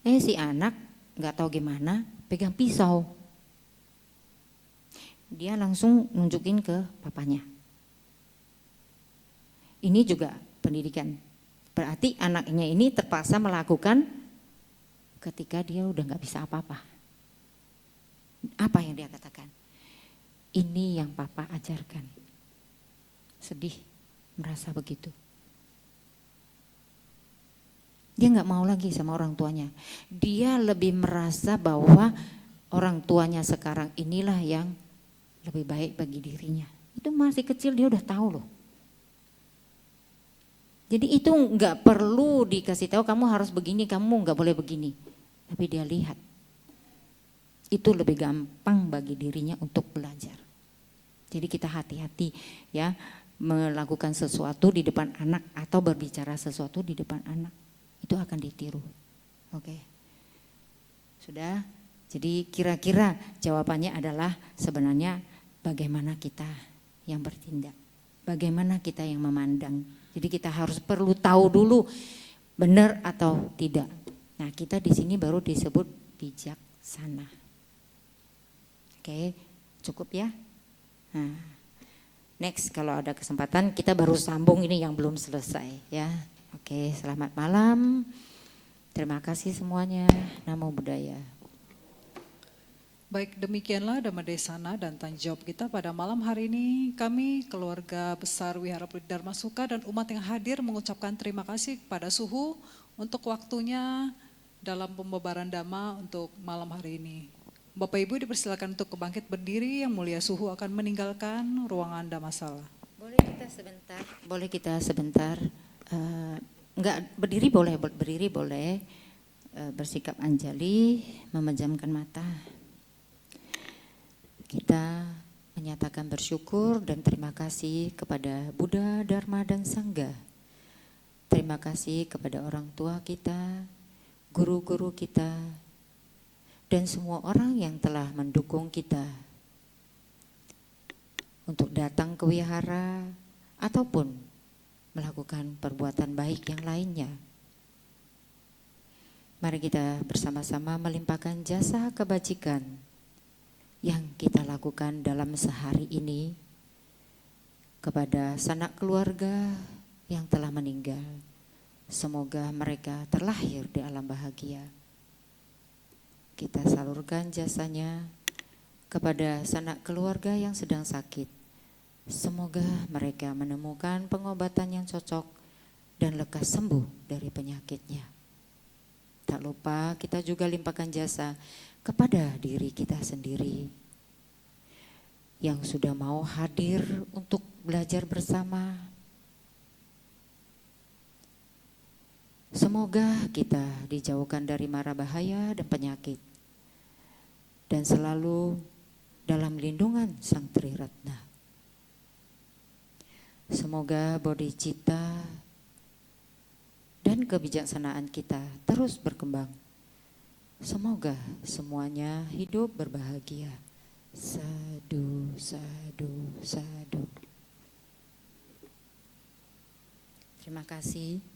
Si anak nggak tahu gimana pegang pisau. Dia langsung nunjukin ke papanya. Ini juga pendidikan. Berarti anaknya ini terpaksa melakukan ketika dia udah nggak bisa apa-apa. Apa yang dia katakan? Ini yang papa ajarkan. Sedih, merasa begitu. Dia nggak mau lagi sama orang tuanya. Dia lebih merasa bahwa orang tuanya sekarang inilah yang lebih baik bagi dirinya. Itu masih kecil dia udah tahu loh. Jadi itu nggak perlu dikasih tahu kamu harus begini, kamu nggak boleh begini. Tapi dia lihat. Itu lebih gampang bagi dirinya untuk belajar. Jadi kita hati-hati ya melakukan sesuatu di depan anak atau berbicara sesuatu di depan anak. Itu akan ditiru. Oke. Sudah? Jadi kira-kira jawabannya adalah sebenarnya bagaimana kita yang bertindak. Bagaimana kita yang memandang. Jadi kita harus perlu tahu dulu benar atau tidak. Nah, kita di sini baru disebut bijaksana. Oke, cukup ya. Nah, next kalau ada kesempatan kita baru sambung ini yang belum selesai ya. Oke, selamat malam. Terima kasih semuanya. Namo Buddhaya. Baik, demikianlah Dhamma Desana dan tanya jawab kita pada malam hari ini. Kami, keluarga besar Wihara Dharma Suka dan umat yang hadir mengucapkan terima kasih kepada Suhu untuk waktunya dalam pembabaran Dhamma untuk malam hari ini. Bapak Ibu dipersilakan untuk kebangkit berdiri, Yang Mulia Suhu akan meninggalkan ruangan Dhammasala. Boleh kita sebentar, enggak berdiri boleh, bersikap anjali, memejamkan mata. Kita menyatakan bersyukur dan terima kasih kepada Buddha, Dharma, dan Sangha. Terima kasih kepada orang tua kita, guru-guru kita, dan semua orang yang telah mendukung kita untuk datang ke wihara ataupun melakukan perbuatan baik yang lainnya. Mari kita bersama-sama melimpahkan jasa kebajikan yang kita lakukan dalam sehari ini kepada sanak keluarga yang telah meninggal. Semoga mereka terlahir di alam bahagia. Kita salurkan jasanya kepada sanak keluarga yang sedang sakit. Semoga mereka menemukan pengobatan yang cocok dan lekas sembuh dari penyakitnya. Tak lupa kita juga limpahkan jasa kepada diri kita sendiri yang sudah mau hadir untuk belajar bersama. Semoga kita dijauhkan dari mara bahaya dan penyakit dan selalu dalam lindungan Sang Triratna. Semoga bodhicitta dan kebijaksanaan kita terus berkembang. Semoga semuanya hidup berbahagia. Sadu, sadu, sadu. Terima kasih.